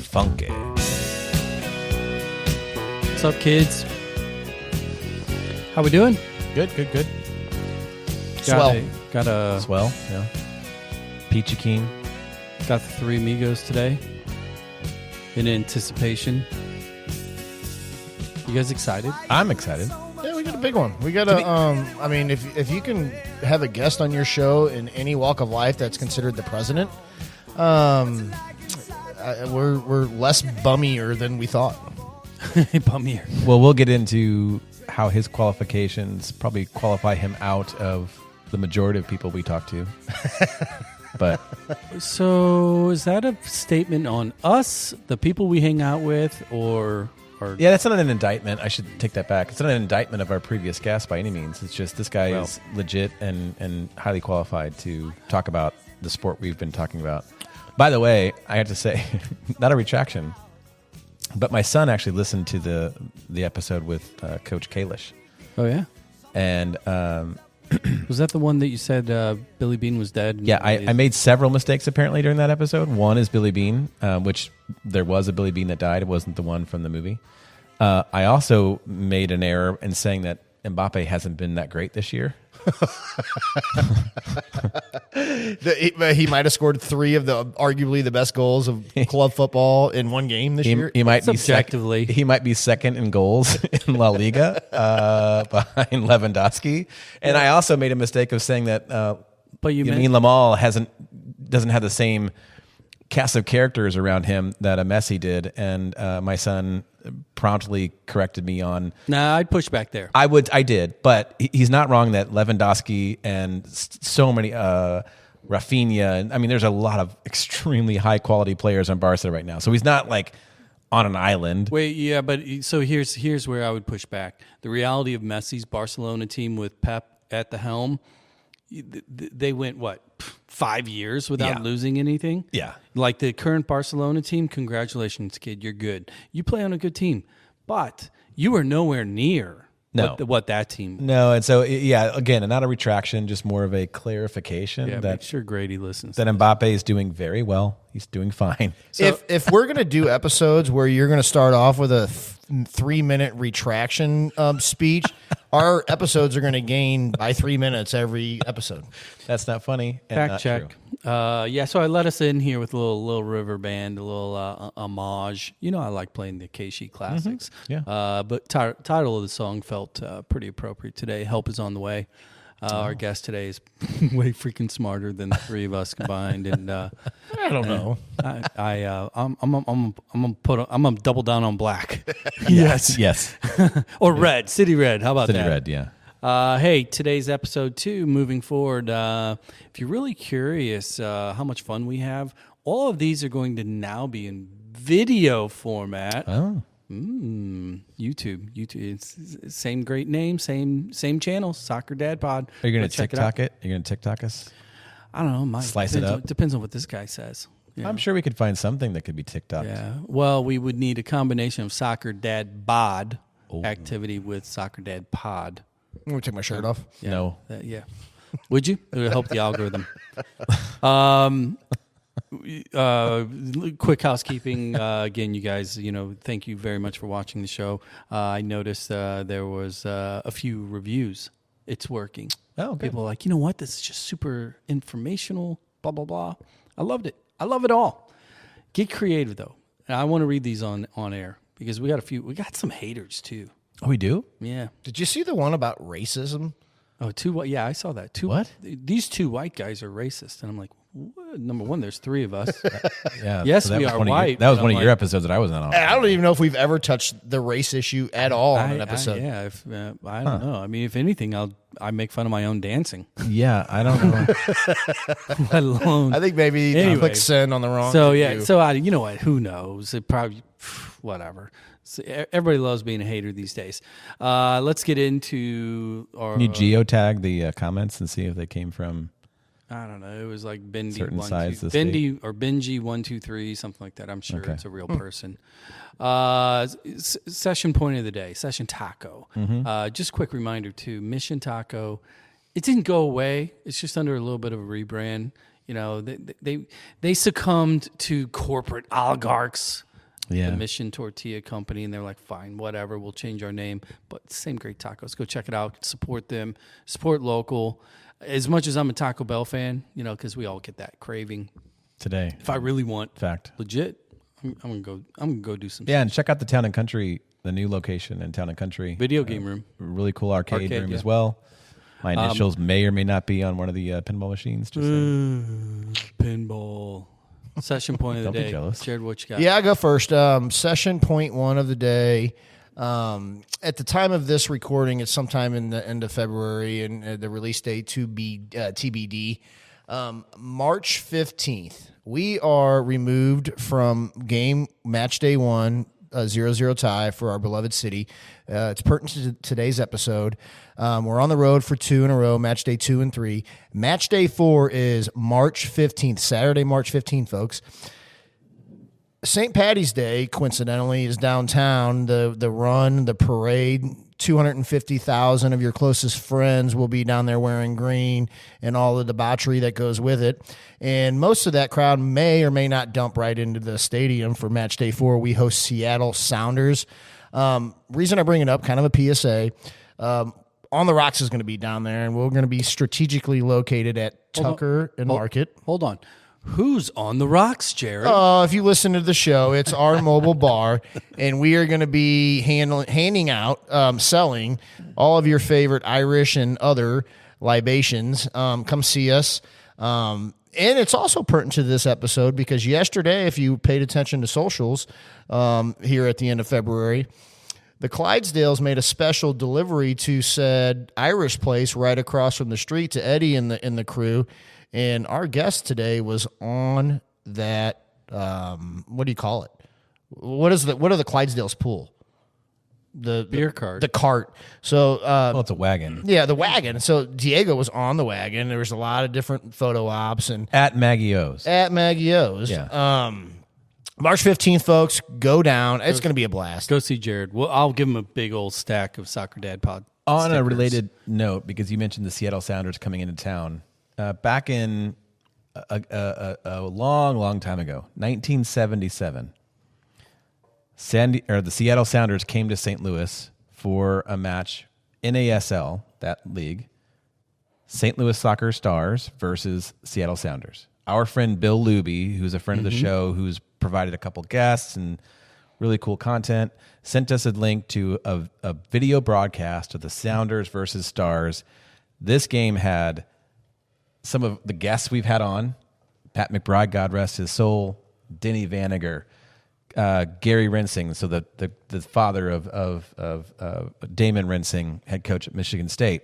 Funky. What's up, kids? How we doing? Good. Swell. Swell, yeah. Peachy Keen. Got the Three Amigos today. In anticipation. You guys excited? I'm excited. Yeah, we got a big one. We got a. I mean, if you can have a guest on your show in any walk of life that's considered the president, we're less bummier than we thought. Bummier. Well, we'll get into how his qualifications probably qualify him out of the majority of people we talk to. But So, is that a statement on us, the people we hang out with, or yeah, that's not an indictment. I should take that back. It's not an indictment of our previous guest by any means. It's just this guy is legit and highly qualified to talk about the sport we've been talking about. By the way, I have to say, not a retraction, but my son actually listened to the episode with Coach Kalish. Oh yeah, and was that the one that you said Billy Bean was dead? Yeah, I made several mistakes apparently during that episode. One is Billy Bean, which there was a Billy Bean that died. It wasn't the one from the movie. I also made an error in saying that Mbappe hasn't been that great this year. He might have scored 3 of the arguably the best goals of club football in one game this year. He might be Subjectively. he might be second in goals in La Liga behind Lewandowski. And I also made a mistake of saying that but Yamin Lamal doesn't have the same cast of characters around him that a Messi did, and my son promptly corrected me on. Nah, I'd push back there. I did, but he's not wrong that Lewandowski and so many Rafinha, and I mean, there's a lot of extremely high quality players on Barca right now. So he's not like on an island. Wait, yeah, but so here's where I would push back. The reality of Messi's Barcelona team with Pep at the helm, they went, 5 years without losing anything? Yeah. Like the current Barcelona team, congratulations, kid, you're good. You play on a good team, but you are nowhere near what that team was. No, and so, yeah, again, not a retraction, just more of a clarification. Yeah, that make sure Grady listens. That Mbappe is doing very well. He's doing fine. So, if we're going to do episodes where you're going to start off with a 3-minute retraction speech, our episodes are going to gain by 3 minutes every episode. That's not funny. And Fact not check. True. So I let us in here with a little river band, a little homage. You know, I like playing the Keishi classics. Mm-hmm. Yeah. But title of the song felt pretty appropriate today. Help is on the way. Our guest today is way freaking smarter than the three of us combined, and I don't know. I'm gonna double down on black. Yes. Or red, city red. How about City that? Red, yeah. Hey, today's episode 2, moving forward, if you're really curious how much fun we have, all of these are going to now be in video format. Oh. YouTube. It's same great name, same channel, Soccer Dad Pod. Are you going to check TikTok it? Are you going to TikTok us? I don't know. Slice it up? Depends on what this guy says. Yeah. I'm sure we could find something that could be TikToked. Yeah. Well, we would need a combination of Soccer Dad Bod activity with Soccer Dad Pod. I'm going to take my shirt off. Yeah. No. Yeah. Would you? It would help the algorithm. Quick housekeeping. Again, you guys, thank you very much for watching the show. I noticed there was a few reviews. It's working. Oh, okay. People are like, you know what? This is just super informational, blah, blah, blah. I loved it. I love it all. Get creative, though. And I want to read these on air because we got some haters, too. Oh, we do? Yeah. Did you see the one about racism? Oh, yeah, I saw that. What? These 2 white guys are racist. And I'm like, what? Number one, there's 3 of us. Yeah. Yes, so we are that white. was but one I'm of your like, episodes that I wasn't on. I don't even know if we've ever touched the race issue at all on an episode. I don't know. I mean, if anything, I make fun of my own dancing. Yeah, I don't know. Let alone. I think maybe click send on the wrong. So review. yeah. So you know what? Who knows? It probably whatever. So everybody loves being a hater these days. Let's get into our. Can you geotag the comments and see if they came from? I don't know. It was like Bendy Certain 1, size 2, of the Bendy or Benji 1 2 3, something like that. I'm sure Okay. it's a real person. Session point of the day, Session Taco. Just quick reminder too, Mission Taco. It didn't go away. It's just under a little bit of a rebrand. You know, they succumbed to corporate oligarchs. Yeah. The Mission Tortilla Company, and they're like, fine, whatever, we'll change our name. But same great tacos. Go check it out. Support them. Support local. As much as I'm a Taco Bell fan, you know, because we all get that craving. Today. If I really want legit, I'm gonna go do some. Yeah, and check out the Town and Country, the new location in Town and Country. Video game room. Really cool arcade room yeah. as well. My initials may or may not be on one of the pinball machines. Just pinball. Session point of the Don't be day. jealous. Jared, what you got? Yeah, I go first. Session point 1 of the day. At the time of this recording, it's sometime in the end of February, and the release date to be TBD. March 15th, we are removed from game match day 1, 0-0 tie for our beloved city. It's pertinent to today's episode. We're on the road for 2 in a row, match day 2 and 3. Match day 4 is March 15th, Saturday, March 15th, folks. St. Patty's Day, coincidentally, is downtown. The run, the parade, 250,000 of your closest friends will be down there wearing green and all the debauchery that goes with it. And most of that crowd may or may not dump right into the stadium for match day 4. We host Seattle Sounders. Reason I bring it up, kind of a PSA. On the Rocks is going to be down there, and we're going to be strategically located at Tucker and Market. Hold on. Who's on the Rocks, Jared? If you listen to the show, it's our mobile bar, and we are going to be handing out, selling all of your favorite Irish and other libations. Come see us. And it's also pertinent to this episode because yesterday, if you paid attention to socials here at the end of February, the Clydesdales made a special delivery to said Irish place right across from the street to Eddie and the crew. And our guest today was on that. What do you call it? What are the Clydesdales pool? The beer cart. The cart. So, it's a wagon. Yeah, the wagon. So Diego was on the wagon. There was a lot of different photo ops and at Maggie O's. Yeah. March 15th, folks, go down. It's going to be a blast. Go see Jared. Well, I'll give him a big old stack of Soccer Dad Pod On stickers. a related note, because you mentioned the Seattle Sounders coming into town, back in a long, long time ago, 1977, the Seattle Sounders came to St. Louis for a match, NASL, that league, St. Louis Soccer Stars versus Seattle Sounders. Our friend Bill Luby, who's a friend of the show, who's provided a couple guests and really cool content, sent us a link to a video broadcast of the Sounders versus Stars. This game had some of the guests we've had on, Pat McBride, God rest his soul, Denny Vanager, Gary Rensing, so the father of Damon Rensing, head coach at Michigan State,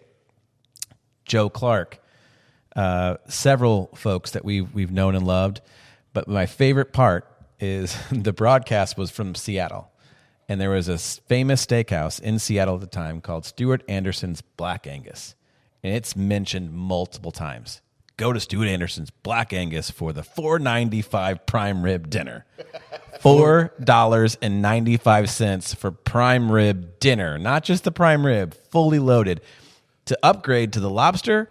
Joe Clark, several folks that we've known and loved. But my favorite part is the broadcast was from Seattle. And there was a famous steakhouse in Seattle at the time called Stuart Anderson's Black Angus. And it's mentioned multiple times. Go to Stuart Anderson's Black Angus for the $4.95 prime rib dinner. $4.95 for prime rib dinner. Not just the prime rib, fully loaded. To upgrade to the lobster,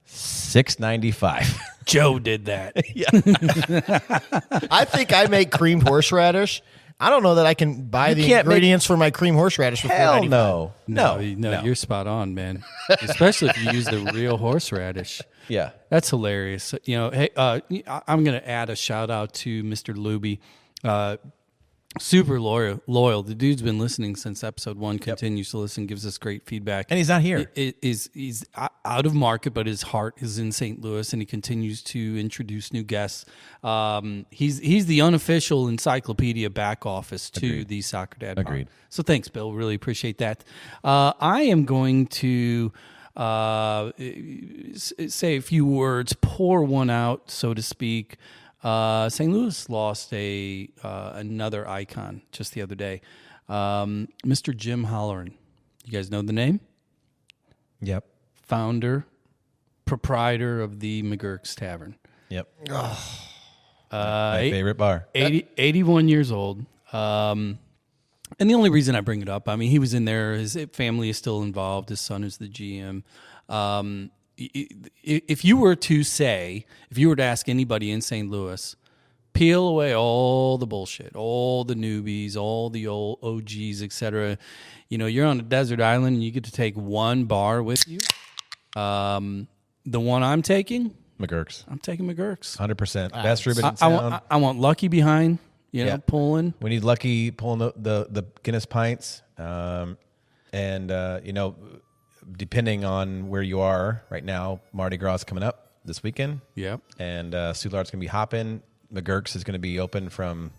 $6.95. Joe did that. I think I make creamed horseradish. I don't know that I can buy the ingredients for my creamed horseradish for $4.95. No, you're spot on, man. Especially if you use the real horseradish. Yeah. That's hilarious. You know, hey, I'm going to add a shout out to Mr. Luby. Super loyal. The dude's been listening since episode 1, continues to listen, gives us great feedback. And he's not here. He's out of market, but his heart is in St. Louis, and he continues to introduce new guests. He's the unofficial encyclopedia back office to the Soccer Dad Pod. Agreed. So thanks, Bill. Really appreciate that. I am going to say a few words, pour one out, so to speak. St. Louis lost another icon just the other day, Mr. Jim Holleran. You guys know the name? Yep. Founder, proprietor of the McGurk's Tavern. Yep. My favorite bar. 81 years old. And the only reason I bring it up, I mean, he was in there. His family is still involved. His son is the GM. if you were to ask anybody in St. Louis, peel away all the bullshit, all the newbies, all the old OGs, etc. You're on a desert island and you get to take one bar with you. The one I'm taking, McGurk's. I'm taking McGurk's. 100%. Best ribbon in town. I want Lucky behind, pulling. We need Lucky pulling the Guinness pints. Depending on where you are right now, Mardi Gras is coming up this weekend. Yep. And Soulard's going to be hopping. McGurk's is going to be open from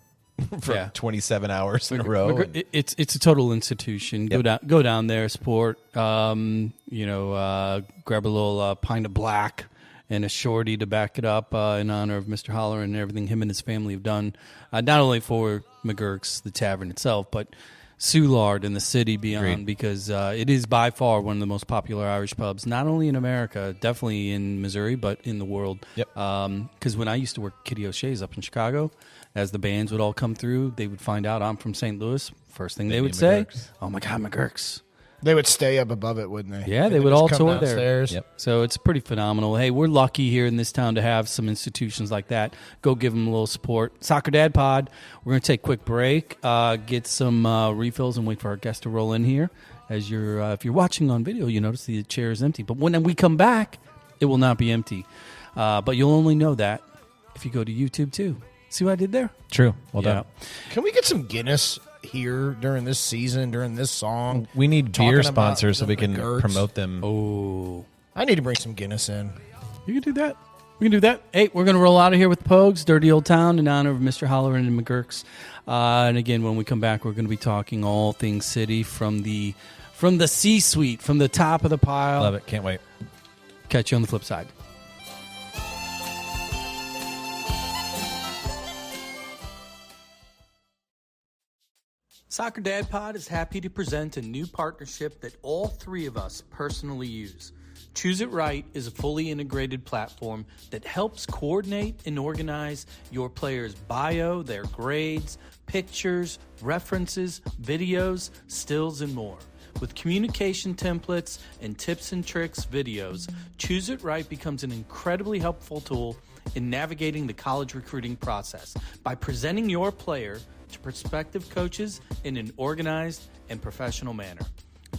27 hours in a row. It's a total institution. Yep. Go down there, support. Grab a little pint of black and a shorty to back it up in honor of Mr. Holler and everything him and his family have done, not only for McGurk's, the tavern itself, but Soulard and the city beyond. Agreed. Because it is by far one of the most popular Irish pubs, not only in America, definitely in Missouri, but in the world. Yep. Because when I used to work at Kitty O'Shea's up in Chicago, as the bands would all come through, they would find out I'm from St. Louis. First thing they would say, "Oh my God, McGurk's." They would stay up above it, wouldn't they? Yeah, they would all tour there. Downstairs. Yep. So it's pretty phenomenal. Hey, we're lucky here in this town to have some institutions like that. Go give them a little support. Soccer Dad Pod. We're going to take a quick break, get some refills, and wait for our guest to roll in here. As if you're watching on video, you notice the chair is empty. But when we come back, it will not be empty. But you'll only know that if you go to YouTube too. See what I did there? True. Well done. Can we get some Guinness here during this season, during this song? We need beer Talking sponsors so about we can McGurk's. promote them. Oh, I need to bring some Guinness in. you can do that. We can do that. Hey, we're going to roll out of here with the Pogues, Dirty Old Town, in honor of Mr. Holleran and McGurk's. And again, when we come back, we're going to be talking all things city from the C-suite, from the top of the pile. Love it. Can't wait. Catch you on the flip side. Soccer Dad Pod is happy to present a new partnership that all three of us personally use. Choose It Right is a fully integrated platform that helps coordinate and organize your players' bio, their grades, pictures, references, videos, stills, and more. With communication templates and tips and tricks videos, Choose It Right becomes an incredibly helpful tool in navigating the college recruiting process by presenting your player to prospective coaches in an organized and professional manner.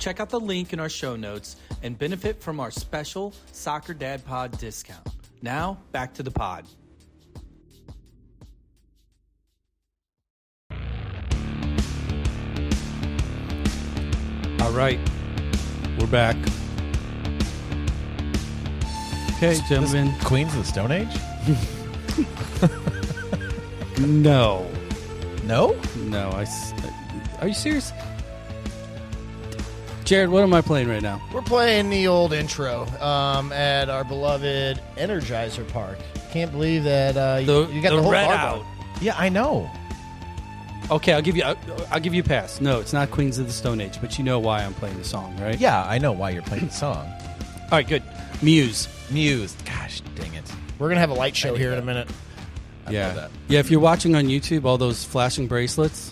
Check out the link in our show notes and benefit from our special Soccer Dad Pod discount. Now, back to the pod. All right, we're back. Okay, gentlemen. Queens of the Stone Age? No. No? No, are you serious? Jared, what am I playing right now? We're playing the old intro at our beloved Energizer Park. Can't believe that you got the whole red bar out. going. Yeah, I know. Okay, I'll give you a pass. No, it's not Queens of the Stone Age, but you know why I'm playing the song, right? Yeah, I know why you're playing the song. All right, good. Muse. Gosh, dang it. We're going to have a light show here in a minute. I love that. Yeah, if you're watching on YouTube, all those flashing bracelets.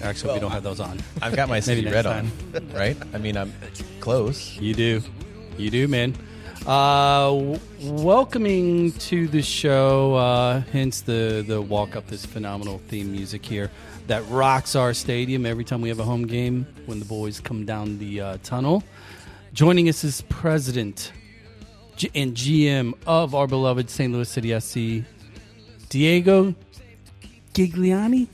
Actually, we don't have those on. I've got my Maybe CD next red on, right? I mean, I'm close. You do, man. Welcoming to the show, hence the walk up this phenomenal theme music here that rocks our stadium every time we have a home game when the boys come down the tunnel. Joining us is President and GM of our beloved St. Louis City SC, Diego Gigliani.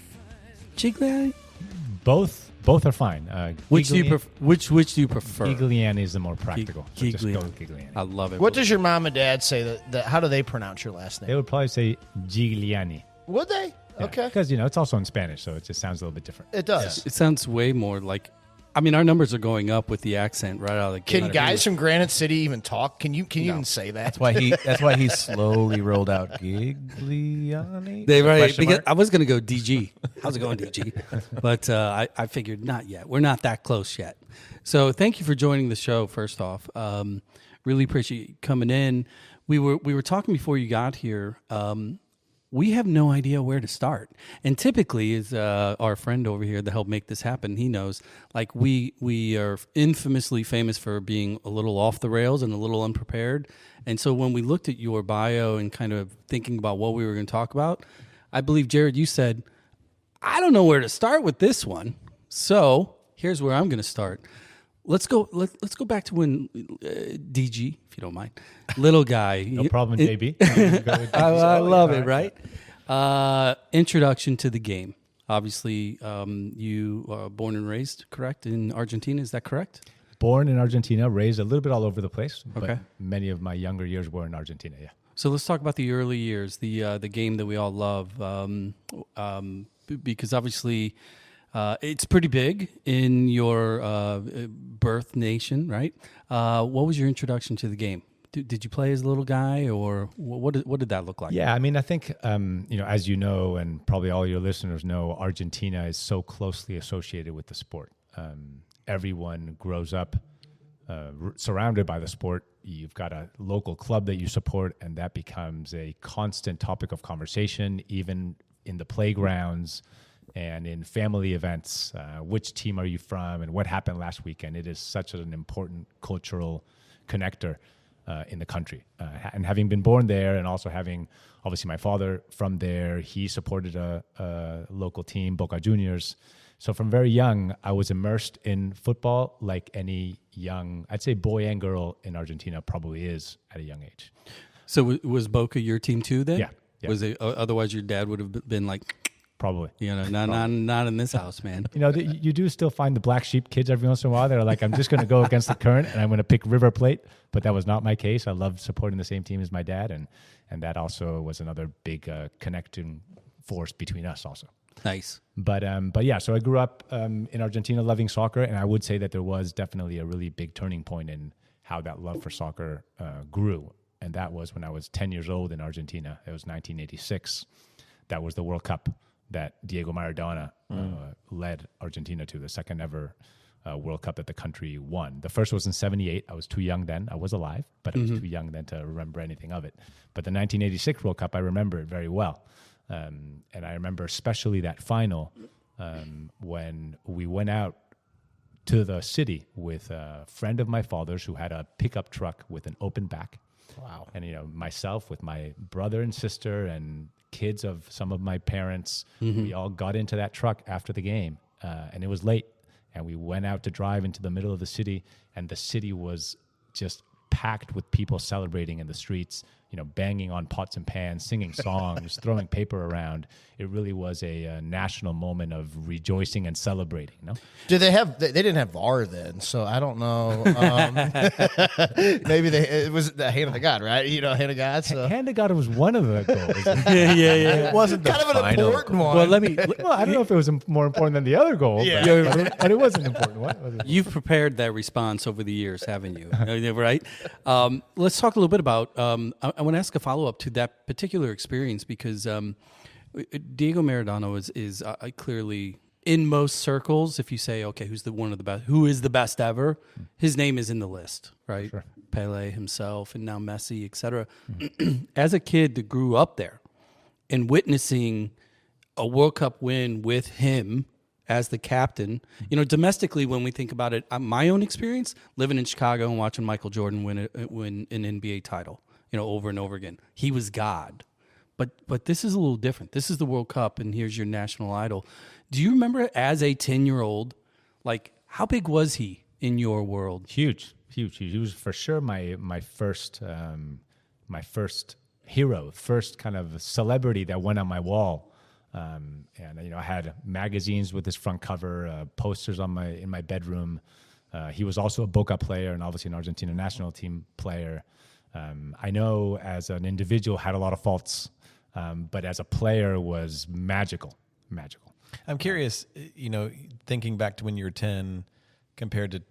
Both are fine. Which do you prefer? Which do you prefer? Gigliani is the more practical. So just go with Gigliani. I love it. What does your mom and dad say? That how do they pronounce your last They name? would probably say Gigliani. Would they? Yeah, Okay. Because, it's also in Spanish, so it just sounds a little bit different. It does. It sounds way more like. I mean, our numbers are going up with the accent right out of the gate. Can guys from Granite City even talk? Can you even say that? That's why he slowly rolled out Gigliani. They right Question because mark? I was going to go DG. How's it going, DG? But I figured not yet. We're not that close yet. So thank you for joining the show. First off, really appreciate you coming in. We were talking before you got here. we have no idea where to start. And typically, as our friend over here that helped make this happen, he knows, like we are infamously famous for being a little off the rails and a little unprepared. And so when we looked at your bio and kind of thinking about what we were going to talk about, I believe, Jared, you said, I don't know where to start with this one. So here's where I'm going to start. Let's go back to when DG, if you don't mind, little guy. No problem, JB. I love it, right? Introduction to the game. Obviously, you are born and raised, correct, in Argentina. Is that correct? Born in Argentina, raised a little bit all over the place. Okay. But many of my younger years were in Argentina, yeah. So let's talk about the early years, the game that we all love, because obviously it's pretty big in your birth nation, right? What was your introduction to the game? Did you play as a little guy, or what did that look like? Yeah, I mean, I think, as you know, and probably all your listeners know, Argentina is so closely associated with the sport. Everyone grows up surrounded by the sport. You've got a local club that you support, and that becomes a constant topic of conversation, even in the playgrounds and in family events. Which team are you from, and what happened last weekend? It is such an important cultural connector in the country. And having been born there, and also having, obviously, my father from there, he supported a local team, Boca Juniors. So from very young, I was immersed in football like any young, I'd say boy and girl in Argentina probably is at a young age. So was Boca your team too then? Yeah. Was it, otherwise your dad would have been like, Probably. Not in this house, man. You do still find the black sheep kids every once in a while. They're like, I'm just going to go against the current and I'm going to pick River Plate. But that was not my case. I loved supporting the same team as my dad. And that also was another big connecting force between us also. Nice. But yeah, so I grew up in Argentina loving soccer. And I would say that there was definitely a really big turning point in how that love for soccer grew. And that was when I was 10 years old in Argentina. It was 1986. That was the World Cup that Diego Maradona led Argentina to, the second ever World Cup that the country won. The first was in 78. I was too young then. I was alive, but I was too young then to remember anything of it. But the 1986 World Cup, I remember it very well. And I remember especially that final when we went out to the city with a friend of my father's who had a pickup truck with an open back. Wow. And, myself with my brother and sister and kids of some of my parents, we all got into that truck after the game, and it was late, and we went out to drive into the middle of the city, and the city was just packed with people celebrating in the streets, banging on pots and pans, singing songs, throwing paper around. It really was a national moment of rejoicing and celebrating. Did they have? They didn't have VAR then, so I don't know. Maybe it was the hand of the God, right? Hand of God. So. Hand of God was one of the goals. yeah. It wasn't the kind of an important one. Well, I don't know if it was more important than the other goal, but it was an important one. You've prepared that response over the years, haven't you? Right? Let's talk a little bit about, I want to ask a follow-up to that particular experience because Diego Maradona is clearly, in most circles, if you say, okay, who is the best ever, his name is in the list, right? Sure. Pele himself and now Messi, etc. As a kid that grew up there and witnessing a World Cup win with him as the captain, domestically, when we think about it, my own experience, living in Chicago and watching Michael Jordan win an NBA title, over and over again. He was God. But this is a little different. This is the World Cup, and here's your national idol. Do you remember as a 10-year-old, how big was he in your world? Huge. He was for sure my first hero, first kind of celebrity that went on my wall. And I had magazines with his front cover, posters in my bedroom. He was also a Boca player and obviously an Argentina national team player. I know as an individual had a lot of faults, but as a player was magical. I'm curious, thinking back to when you were 10 compared to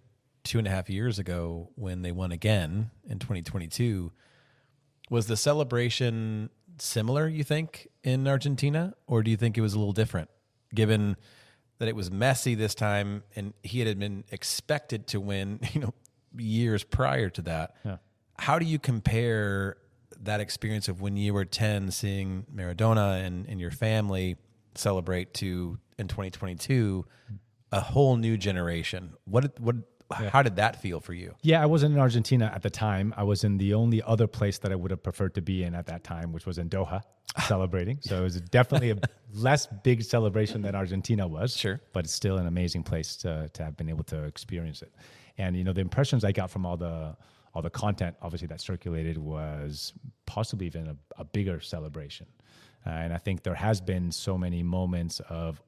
2.5 years ago when they won again in 2022, was the celebration similar, you think, in Argentina? Or do you think it was a little different, given that it was Messi this time and he had been expected to win, years prior to that? Yeah. How do you compare that experience of when you were 10, seeing Maradona and your family celebrate to in 2022, a whole new generation. How did that feel for you? Yeah, I wasn't in Argentina at the time. I was in the only other place that I would have preferred to be in at that time, which was in Doha, celebrating. So it was definitely a less big celebration than Argentina was. Sure. But it's still an amazing place to have been able to experience it. And, the impressions I got from all the content, obviously, that circulated was possibly even a bigger celebration. And I think there has been so many moments of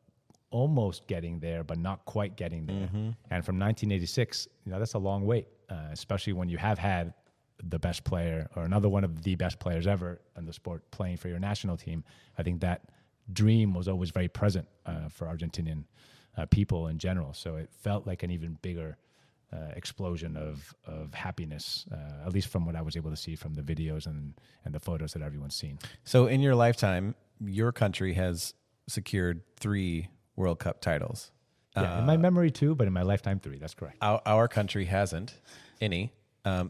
almost getting there, but not quite getting there. Mm-hmm. And from 1986, that's a long wait, especially when you have had the best player or another one of the best players ever in the sport playing for your national team. I think that dream was always very present for Argentinian people in general. So it felt like an even bigger explosion of happiness, at least from what I was able to see from the videos and the photos that everyone's seen. So in your lifetime, your country has secured 3 World Cup titles. Yeah, in my memory 2, but in my lifetime 3. That's correct. Our country hasn't any.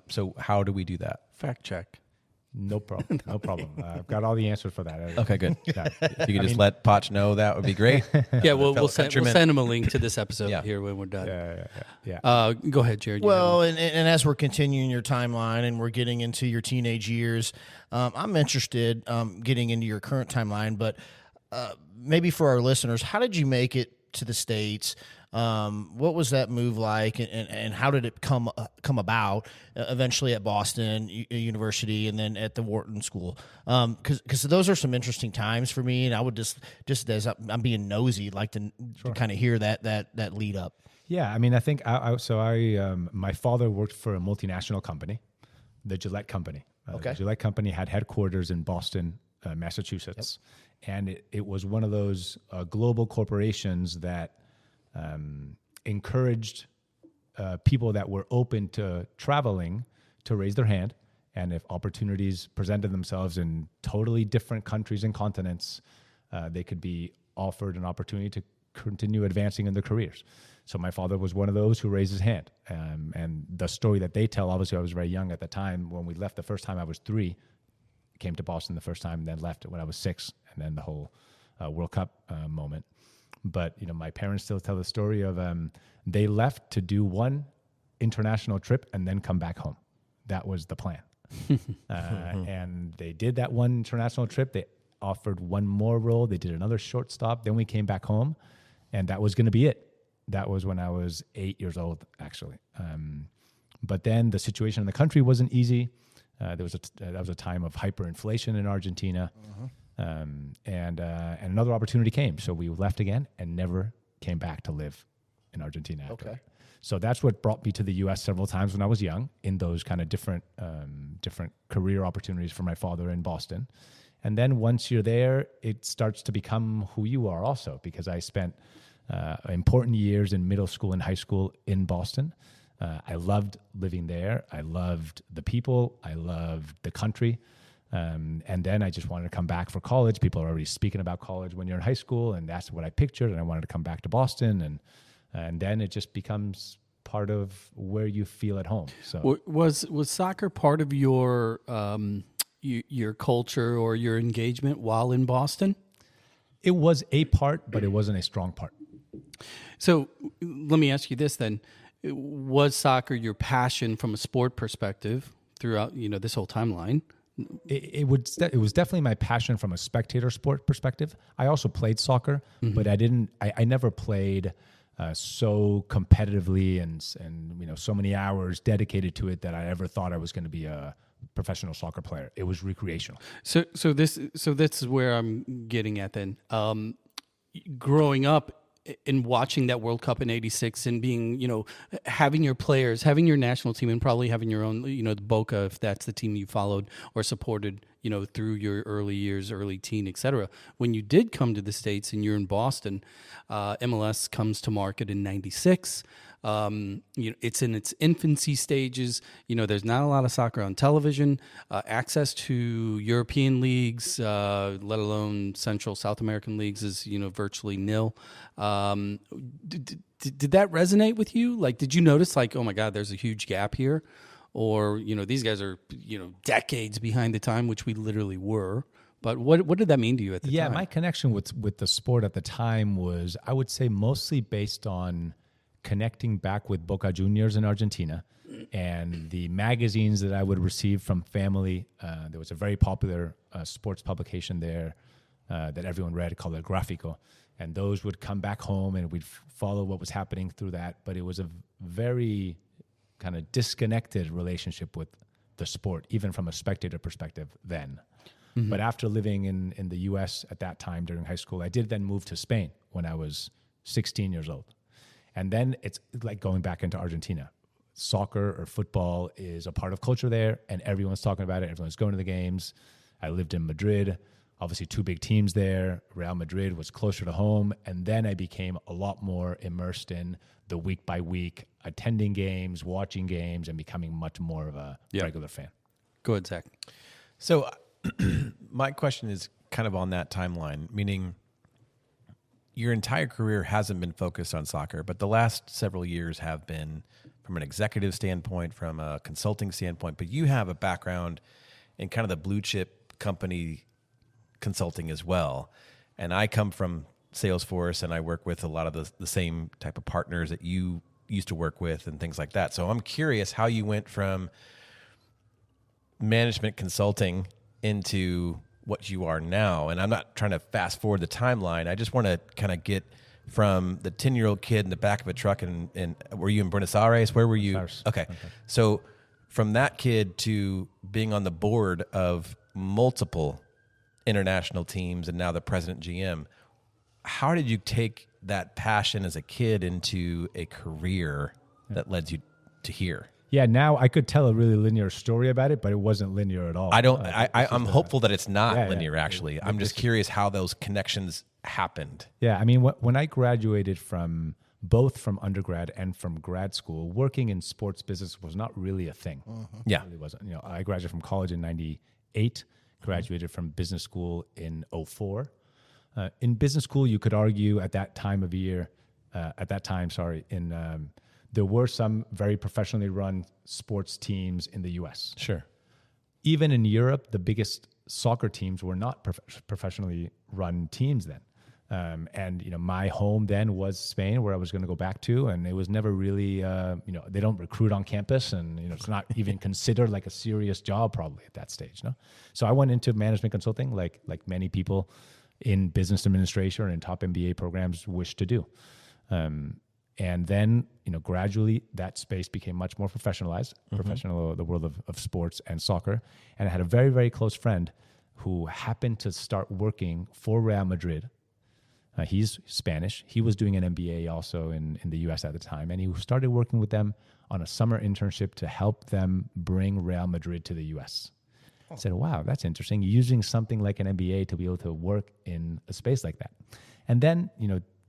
So how do we do that? Fact check. No problem. No problem. I've got all the answers for that. Okay, good. Yeah. If you could just let Poch know, that would be great. Yeah, we'll send him a link to this episode here when we're done. Yeah. Go ahead, Jared. Well, and as we're continuing your timeline and we're getting into your teenage years, I'm interested getting into your current timeline, but maybe for our listeners, how did you make it to the States? What was that move like, and how did it come about? Eventually at Boston University, and then at the Wharton School, because those are some interesting times for me, and I would just as I'm being nosy, like to kind of hear that lead up. Yeah, I mean, I think my father worked for a multinational company, the Gillette Company. Okay. The Gillette Company had headquarters in Boston, Massachusetts. Yep. And it was one of those global corporations that encouraged people that were open to traveling to raise their hand. And if opportunities presented themselves in totally different countries and continents, they could be offered an opportunity to continue advancing in their careers. So my father was one of those who raised his hand. And the story that they tell, obviously I was very young at the time. When we left the first time, I was 3. Came to Boston the first time, then left when I was 6, and then the whole World Cup moment. But my parents still tell the story of they left to do one international trip and then come back home. That was the plan. And they did that one international trip. They offered one more role. They did another short stop. Then we came back home, and that was going to be it. That was when I was 8 years old, actually. But then the situation in the country wasn't easy. That was a time of hyperinflation in Argentina, and another opportunity came. So we left again and never came back to live in Argentina. After that. So that's what brought me to the U.S. several times when I was young, in those kind of different career opportunities for my father in Boston. And then once you're there, it starts to become who you are also, because I spent important years in middle school and high school in Boston. I loved living there. I loved the people. I loved the country. And then I just wanted to come back for college. People are already speaking about college when you're in high school, and that's what I pictured. And I wanted to come back to Boston, and then it just becomes part of where you feel at home. So was soccer part of your culture or your engagement while in Boston? It was a part, but it wasn't a strong part. So let me ask you this then. Was soccer your passion from a sport perspective throughout, this whole timeline? It was definitely my passion from a spectator sport perspective. I also played soccer, but I never played so competitively and so many hours dedicated to it that I ever thought I was going to be a professional soccer player. It was recreational. So this is where I'm getting at then. Growing up and watching that World Cup in '86 and being, having your players, having your national team, and probably having your own, the Boca, if that's the team you followed or supported, through your early years, early teen, et cetera. When you did come to the States and you're in Boston, MLS comes to market in '96. It's in its infancy stages. There's not a lot of soccer on television. Access to European leagues, let alone Central South American leagues, is virtually nil. Did that resonate with you? Like, did you notice, like, oh my God, there's a huge gap here, or these guys are decades behind the time, which we literally were. But what did that mean to you at the time? Yeah, my connection with the sport at the time was, I would say, mostly based on connecting back with Boca Juniors in Argentina and the magazines that I would receive from family. There was a very popular sports publication there that everyone read called El Gráfico. And those would come back home and we'd follow what was happening through that. But it was a very kind of disconnected relationship with the sport, even from a spectator perspective then. Mm-hmm. But after living in the U.S. at that time during high school, I did then move to Spain when I was 16 years old. And then it's like going back into Argentina. Soccer or football is a part of culture there, and everyone's talking about it. Everyone's going to the games. I lived in Madrid. Obviously, two big teams there. Real Madrid was closer to home. And then I became a lot more immersed in the week by week, attending games, watching games, and becoming much more of a regular fan. Go ahead, Zach. So my question is kind of on that timeline, meaning your entire career hasn't been focused on soccer, but the last several years have been from an executive standpoint, from a consulting standpoint, but you have a background in kind of the blue chip company consulting as well. And I come from Salesforce, and I work with a lot of the same type of partners that you used to work with and things like that. So I'm curious how you went from management consulting into what you are now. And I'm not trying to fast forward the timeline. I just want to kind of get from the 10-year-old kid in the back of a truck and were you in Buenos Aires? Where were you? Okay. So from that kid to being on the board of multiple international teams and now the president GM, how did you take that passion as a kid into a career that led you to here? Yeah, now I could tell a really linear story about it, but it wasn't linear at all. I'm hopeful that it's not linear, actually. I'm just curious how those connections happened. Yeah, I mean, when I graduated from both from undergrad and from grad school, working in sports business was not really a thing. Mm-hmm. Yeah. It really wasn't. I graduated from college in 98, graduated from business school in 04. In business school, you could argue at that time, there were some very professionally run sports teams in the U.S. Sure. Even in Europe, the biggest soccer teams were not professionally run teams then. And my home then was Spain, where I was going to go back to, and it was never really, they don't recruit on campus, and it's not even considered like a serious job probably at that stage. No, so I went into management consulting, like many people in business administration or in top MBA programs wish to do. And then, gradually that space became much more professionalized, the world of sports and soccer. And I had a very, very close friend who happened to start working for Real Madrid. He's Spanish. He was doing an MBA also in the U.S. at the time. And he started working with them on a summer internship to help them bring Real Madrid to the U.S. I said, wow, that's interesting. Using something like an MBA to be able to work in a space like that. And then,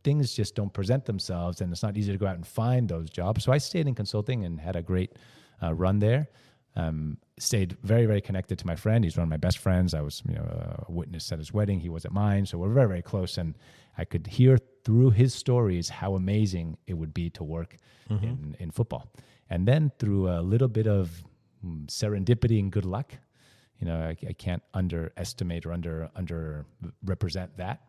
things just don't present themselves, and it's not easy to go out and find those jobs. So I stayed in consulting and had a great run there. Stayed very, very connected to my friend. He's one of my best friends. I was, a witness at his wedding. He was at mine. So we're very, very close. And I could hear through his stories how amazing it would be to work in football. And then through a little bit of serendipity and good luck, I can't underestimate or underrepresent that.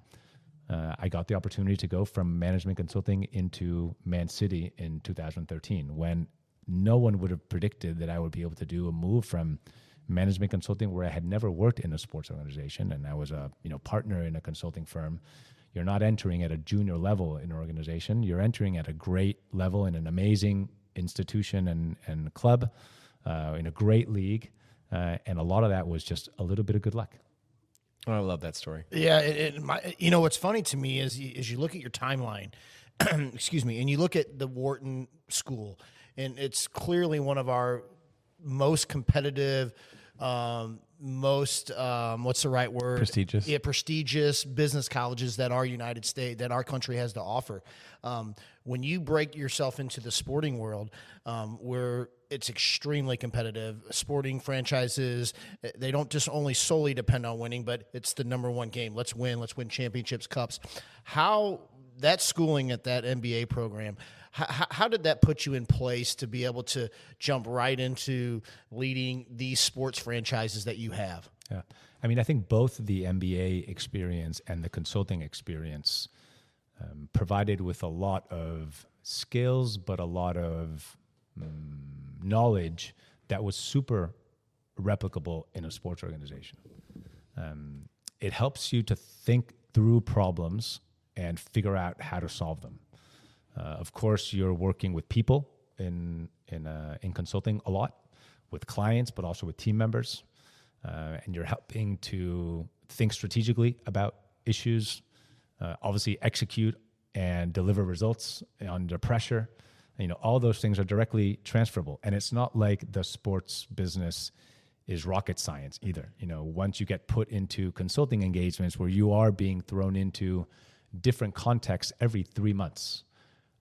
I got the opportunity to go from management consulting into Man City in 2013, when no one would have predicted that I would be able to do a move from management consulting, where I had never worked in a sports organization, and I was a partner in a consulting firm. You're not entering at a junior level in an organization. You're entering at a great level in an amazing institution and club in a great league, and a lot of that was just a little bit of good luck. Oh, I love that story. Yeah, what's funny to me is you look at your timeline, excuse me, and you look at the Wharton School, and it's clearly one of our most competitive, what's the right word? Prestigious. Yeah, prestigious business colleges that our our country has to offer. When you break yourself into the sporting world, where it's extremely competitive, sporting franchises, they don't just only solely depend on winning, but it's the number one game. Let's win championships, cups. How that schooling at that MBA program, How did that put you in place to be able to jump right into leading these sports franchises that you have? Yeah. I mean, I think both the MBA experience and the consulting experience provided with a lot of skills, but a lot of knowledge that was super replicable in a sports organization. It helps you to think through problems and figure out how to solve them. Of course, you're working with people in consulting a lot, with clients, but also with team members. And you're helping to think strategically about issues, obviously execute and deliver results under pressure. All those things are directly transferable. And it's not like the sports business is rocket science either. Once you get put into consulting engagements where you are being thrown into different contexts every 3 months,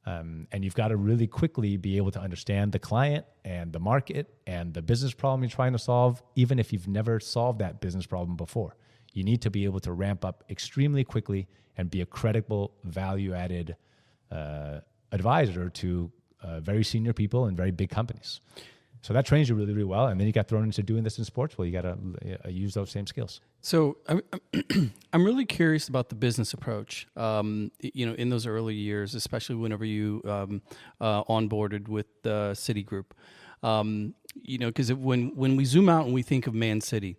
and you've got to really quickly be able to understand the client and the market and the business problem you're trying to solve, even if you've never solved that business problem before. You need to be able to ramp up extremely quickly and be a credible, value-added advisor to very senior people in very big companies. So that trains you really, really well. And then you got thrown into doing this in sports. Well, you got to use those same skills. So I'm really curious about the business approach. In those early years, especially whenever you onboarded with the Citigroup, because when we zoom out and we think of Man City,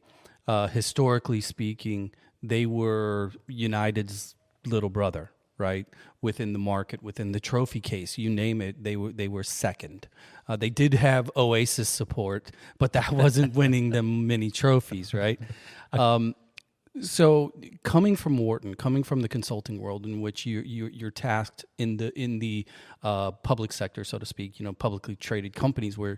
historically speaking, they were United's little brother, right? Within the market, within the trophy case, you name it, they were second. They did have Oasis support, but that wasn't winning them many trophies, right? So coming from Wharton, coming from the consulting world in which you're tasked in the public sector, so to speak, publicly traded companies where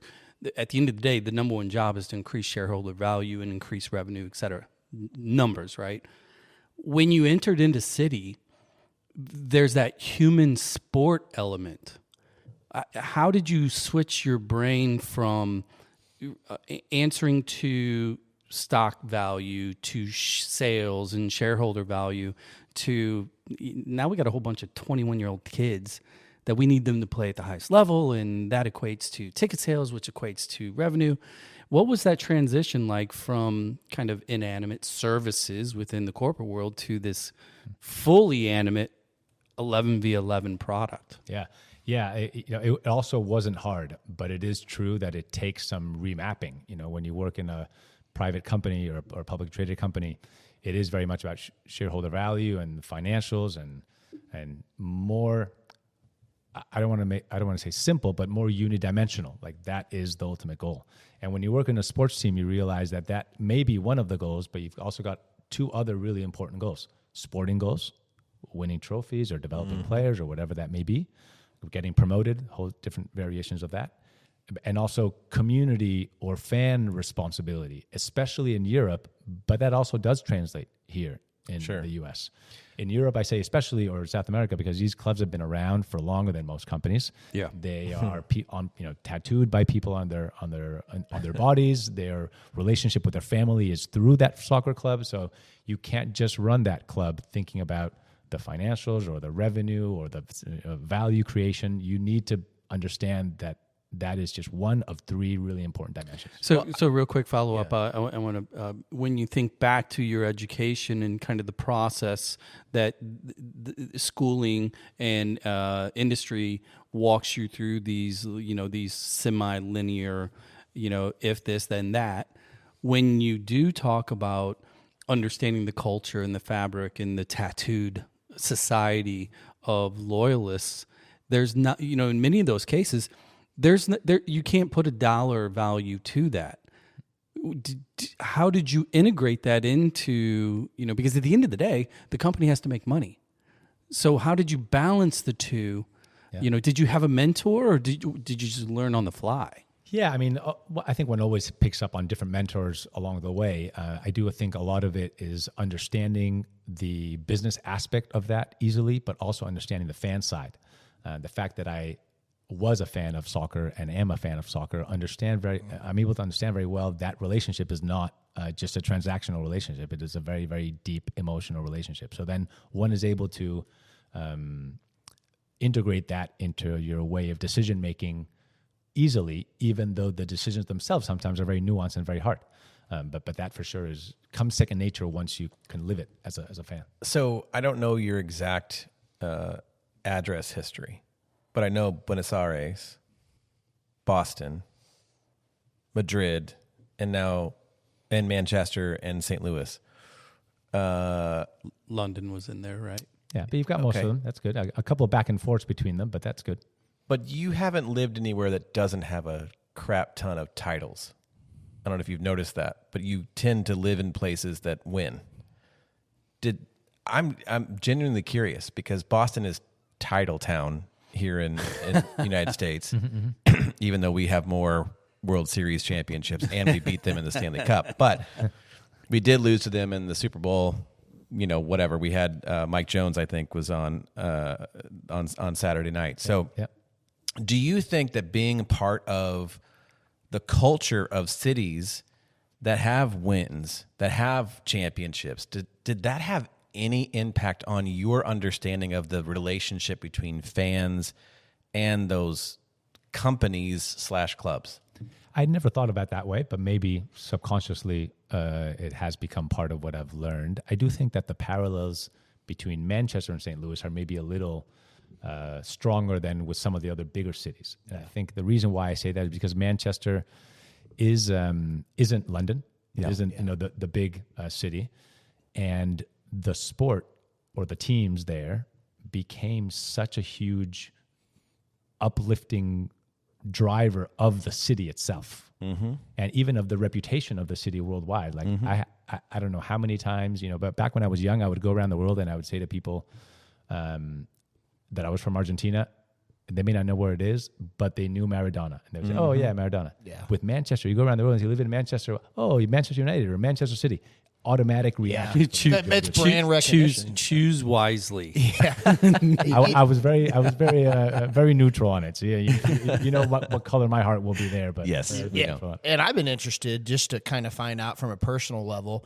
at the end of the day, the number one job is to increase shareholder value and increase revenue, et cetera. Numbers, right? When you entered into Citi, there's that human sport element. How did you switch your brain from answering to stock value to sales and shareholder value to now we got a whole bunch of 21-year-old kids that we need them to play at the highest level, and that equates to ticket sales, which equates to revenue. What was that transition like from kind of inanimate services within the corporate world to this fully animate 11v11 product? Yeah. It also wasn't hard, but it is true that it takes some remapping. When you work in a private company or a public traded company, it is very much about shareholder value and financials and more. I don't want to say simple, but more unidimensional. Like that is the ultimate goal. And when you work in a sports team, you realize that may be one of the goals, but you've also got two other really important goals: sporting goals, winning trophies or developing players or whatever that may be, getting promoted, whole different variations of that, and also community or fan responsibility, especially in Europe, but that also does translate here in the U.S. In Europe, I say especially, or South America, because these clubs have been around for longer than most companies. Yeah, they are tattooed by people on their bodies. Their relationship with their family is through that soccer club. So you can't just run that club thinking about the financials or the revenue or the value creation. You need to understand that is just one of three really important dimensions. So real quick follow-up. I want to, when you think back to your education and kind of the process that the schooling and industry walks you through these semi-linear, if this, then that, when you do talk about understanding the culture and the fabric and the tattooed society of loyalists, there's not, in many of those cases, you can't put a dollar value to that. How did you integrate that into, because at the end of the day, the company has to make money. So how did you balance the two? Yeah. Did you have a mentor or did you just learn on the fly? Yeah, I mean, I think one always picks up on different mentors along the way. I do think a lot of it is understanding the business aspect of that easily, but also understanding the fan side. The fact that I was a fan of soccer and am a fan of soccer, I'm able to understand very well that relationship is not just a transactional relationship. It is a very, very deep emotional relationship. So then one is able to integrate that into your way of decision making easily, even though the decisions themselves sometimes are very nuanced and very hard. But that for sure comes second nature once you can live it as a fan. So I don't know your exact address history, but I know Buenos Aires, Boston, Madrid, and Manchester and St. Louis. London was in there, right? Yeah, but you've got most of them. That's good. A couple of back and forths between them, but that's good. But you haven't lived anywhere that doesn't have a crap ton of titles. I don't know if you've noticed that, but you tend to live in places that win. I'm genuinely curious because Boston is title town here in the United States, even though we have more World Series championships and we beat them in the Stanley Cup. But we did lose to them in the Super Bowl. Whatever. We had Mike Jones, I think, was on Saturday night. So do you think that being part of the culture of cities that have wins, that have championships, did that have any impact on your understanding of the relationship between fans and those companies/clubs? I'd never thought about it that way, but maybe subconsciously it has become part of what I've learned. I do think that the parallels between Manchester and St. Louis are maybe a little stronger than with some of the other bigger cities. And I think the reason why I say that is because Manchester isn't London. It isn't the big city. And the sport or the teams there became such a huge uplifting driver of the city itself, and even of the reputation of the city worldwide. Like I don't know how many times, but back when I was young, I would go around the world and I would say to people that I was from Argentina. They may not know where it is, but they knew Maradona. And they would say, oh, yeah, Maradona. Yeah. With Manchester, you go around the world and you live in Manchester, oh, Manchester United or Manchester City. Automatic reaction. It's brand recognition. Choose wisely. Yeah. I was very neutral on it. So you know what color my heart will be there. But yes, and I've been interested just to kind of find out from a personal level.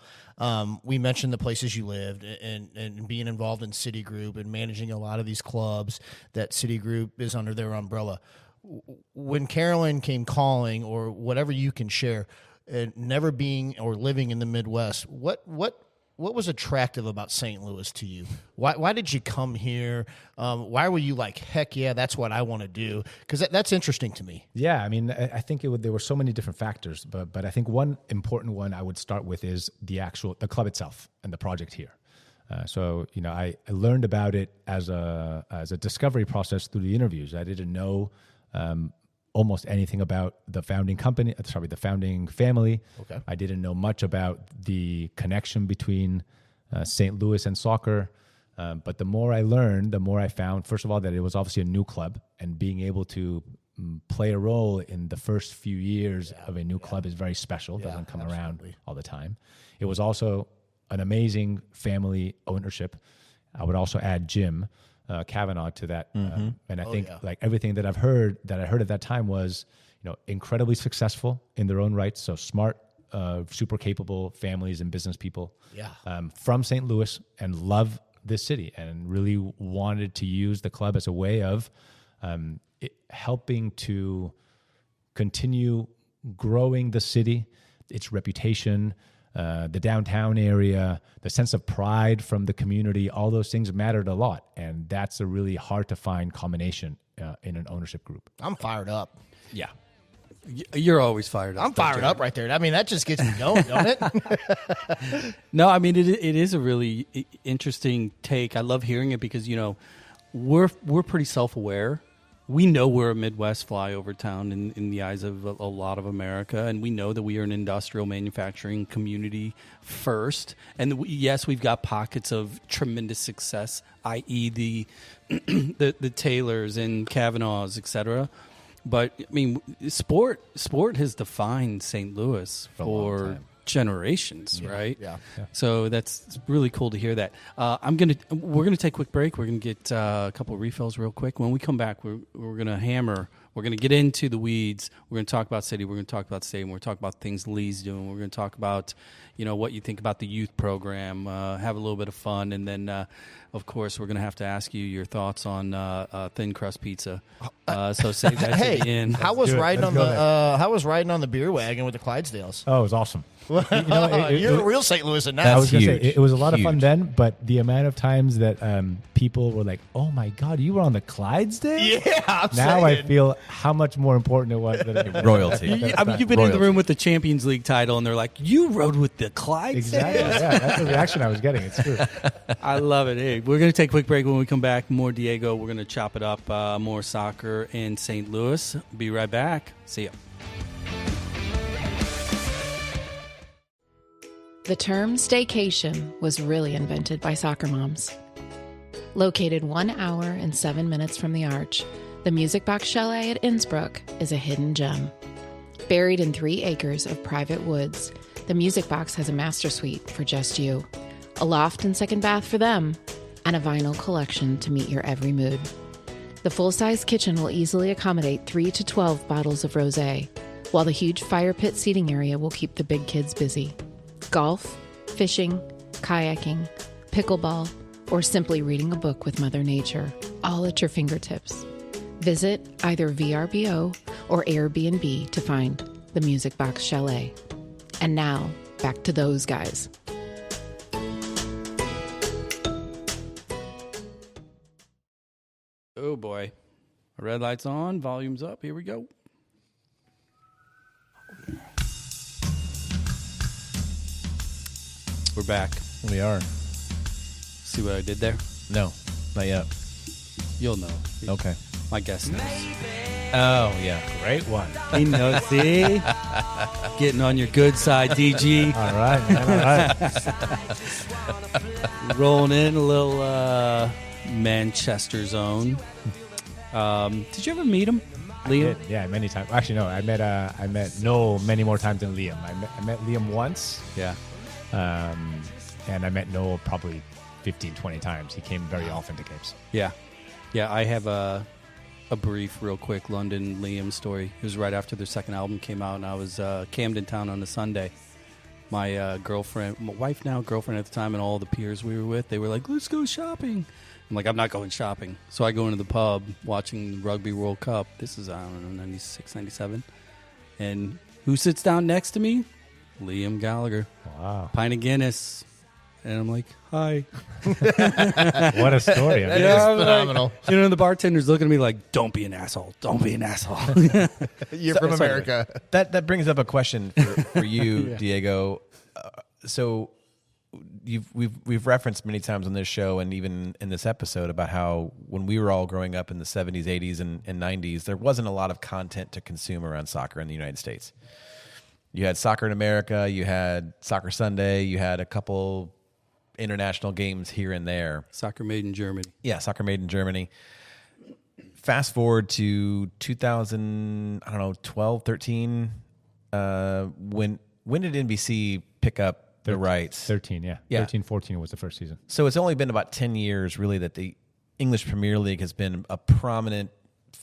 We mentioned the places you lived and being involved in Citigroup and managing a lot of these clubs that Citigroup is under their umbrella. When Carolyn came calling, or whatever you can share, never being or living in the Midwest, what was attractive about St. Louis to you? Why did you come here? Why were you like, heck yeah, that's what I want to do? Because that's interesting to me. Yeah, I mean, I think there were so many different factors, but I think one important one I would start with is the club itself and the project here. So I learned about it as a discovery process through the interviews. I didn't know almost anything about the founding family. Okay. I didn't know much about the connection between St. Louis and soccer. But the more I learned, the more I found, first of all, that it was obviously a new club, and being able to play a role in the first few years of a new club is very special. It doesn't come around all the time. It was also an amazing family ownership. I would also add Jim Kavanaugh to that, and I think like everything that I heard at that time was, incredibly successful in their own right. So smart, super capable families and business people, from St. Louis, and love this city, and really wanted to use the club as a way of helping to continue growing the city, its reputation. The downtown area, the sense of pride from the community, all those things mattered a lot. And that's a really hard to find combination in an ownership group. I'm fired up. Yeah. You're always fired up. I'm fired up right there. I mean, that just gets me going, don't it? No, I mean, it is a really interesting take. I love hearing it because, we're pretty self-aware. We know we're a Midwest flyover town in the eyes of a lot of America, and we know that we are an industrial manufacturing community first. And yes, we've got pockets of tremendous success, i.e. the Taylors and Kavanaughs, et cetera. But, I mean, sport has defined St. Louis for generations, right? Yeah. So that's really cool to hear that. We're gonna take a quick break. We're gonna get a couple of refills real quick. When we come back, we're gonna hammer We're going to get into the weeds. We're going to talk about City. We're going to talk about State. We're going to talk about things Lee's doing. We're going to talk about, what you think about the youth program, have a little bit of fun. And then, of course, we're going to have to ask you your thoughts on thin crust pizza. So save that to the end. How was riding on the beer wagon with the Clydesdales? Oh, it was awesome. You're a real St. Louis now. I was going to say, huge. it was a lot of fun Huge. then, but the amount of times that people were like, oh my God, you were on the Clydesdale? Yeah, I'm Now saying. I feel how much more important it was than Royalty. You've been in the room with the Champions League title, and they're like, you rode with the Clydesdales? Exactly. Yeah, that's the reaction I was getting. It's true. I love it. Hey, we're going to take a quick break. When we come back, more Diego. We're going to chop it up, more soccer in St. Louis. Be right back. See ya. The term staycation was really invented by soccer moms. Located 1 hour and 7 minutes from the Arch, the Music Box Chalet at Innsbruck is a hidden gem. Buried in 3 acres of private woods, the Music Box has a master suite for just you, a loft and second bath for them, and a vinyl collection to meet your every mood. The full-size kitchen will easily accommodate 3 to 12 bottles of rosé, while the huge fire pit seating area will keep the big kids busy. Golf, fishing, kayaking, pickleball, or simply reading a book with Mother Nature, all at your fingertips. Visit either VRBO or Airbnb to find the Music Box Chalet. And now, back to those guys. Oh, boy. Red light's on. Volume's up. Here we go. We're back. We are. See what I did there? No, not yet. You'll know. Okay. My guess knows. Oh, yeah. Great one. He knows. See? Getting on your good side, DG. All right, man. All right. Rolling in a little Manchester zone. Did you ever meet him, Liam? Yeah, many times. Actually, no. I met Noel many more times than Liam. I met Liam once. Yeah. And I met Noel probably 15, 20 times. He came very often to Capes. Yeah. Yeah, I have a brief, real quick London Liam story. It was right after their second album came out, and I was Camden Town on a Sunday. My girlfriend, my wife now, girlfriend at the time, and all the peers we were with, they were like, let's go shopping. I'm like, I'm not going shopping. So I go into the pub watching the Rugby World Cup. This is, I don't know, 96, 97. And who sits down next to me? Liam Gallagher. Wow. Pint of Guinness. And I'm like, hi. What a story. I mean, That is I'm like- phenomenal. The bartender's looking at me like, don't be an asshole. Don't be an asshole. You're from Sorry. America. That brings up a question for you, Diego. So we've referenced many times on this show and even in this episode about how when we were all growing up in the 70s, 80s, and 90s, there wasn't a lot of content to consume around soccer in the United States. You had Soccer in America, you had Soccer Sunday, you had a couple international games here and there. Soccer made in Germany. Yeah, Soccer Made in Germany. Fast forward to 2012, 13. When did NBC pick up the rights? 13, yeah. Yeah. 13, 14 was the first season. So it's only been about 10 years, really, that the English Premier League has been a prominent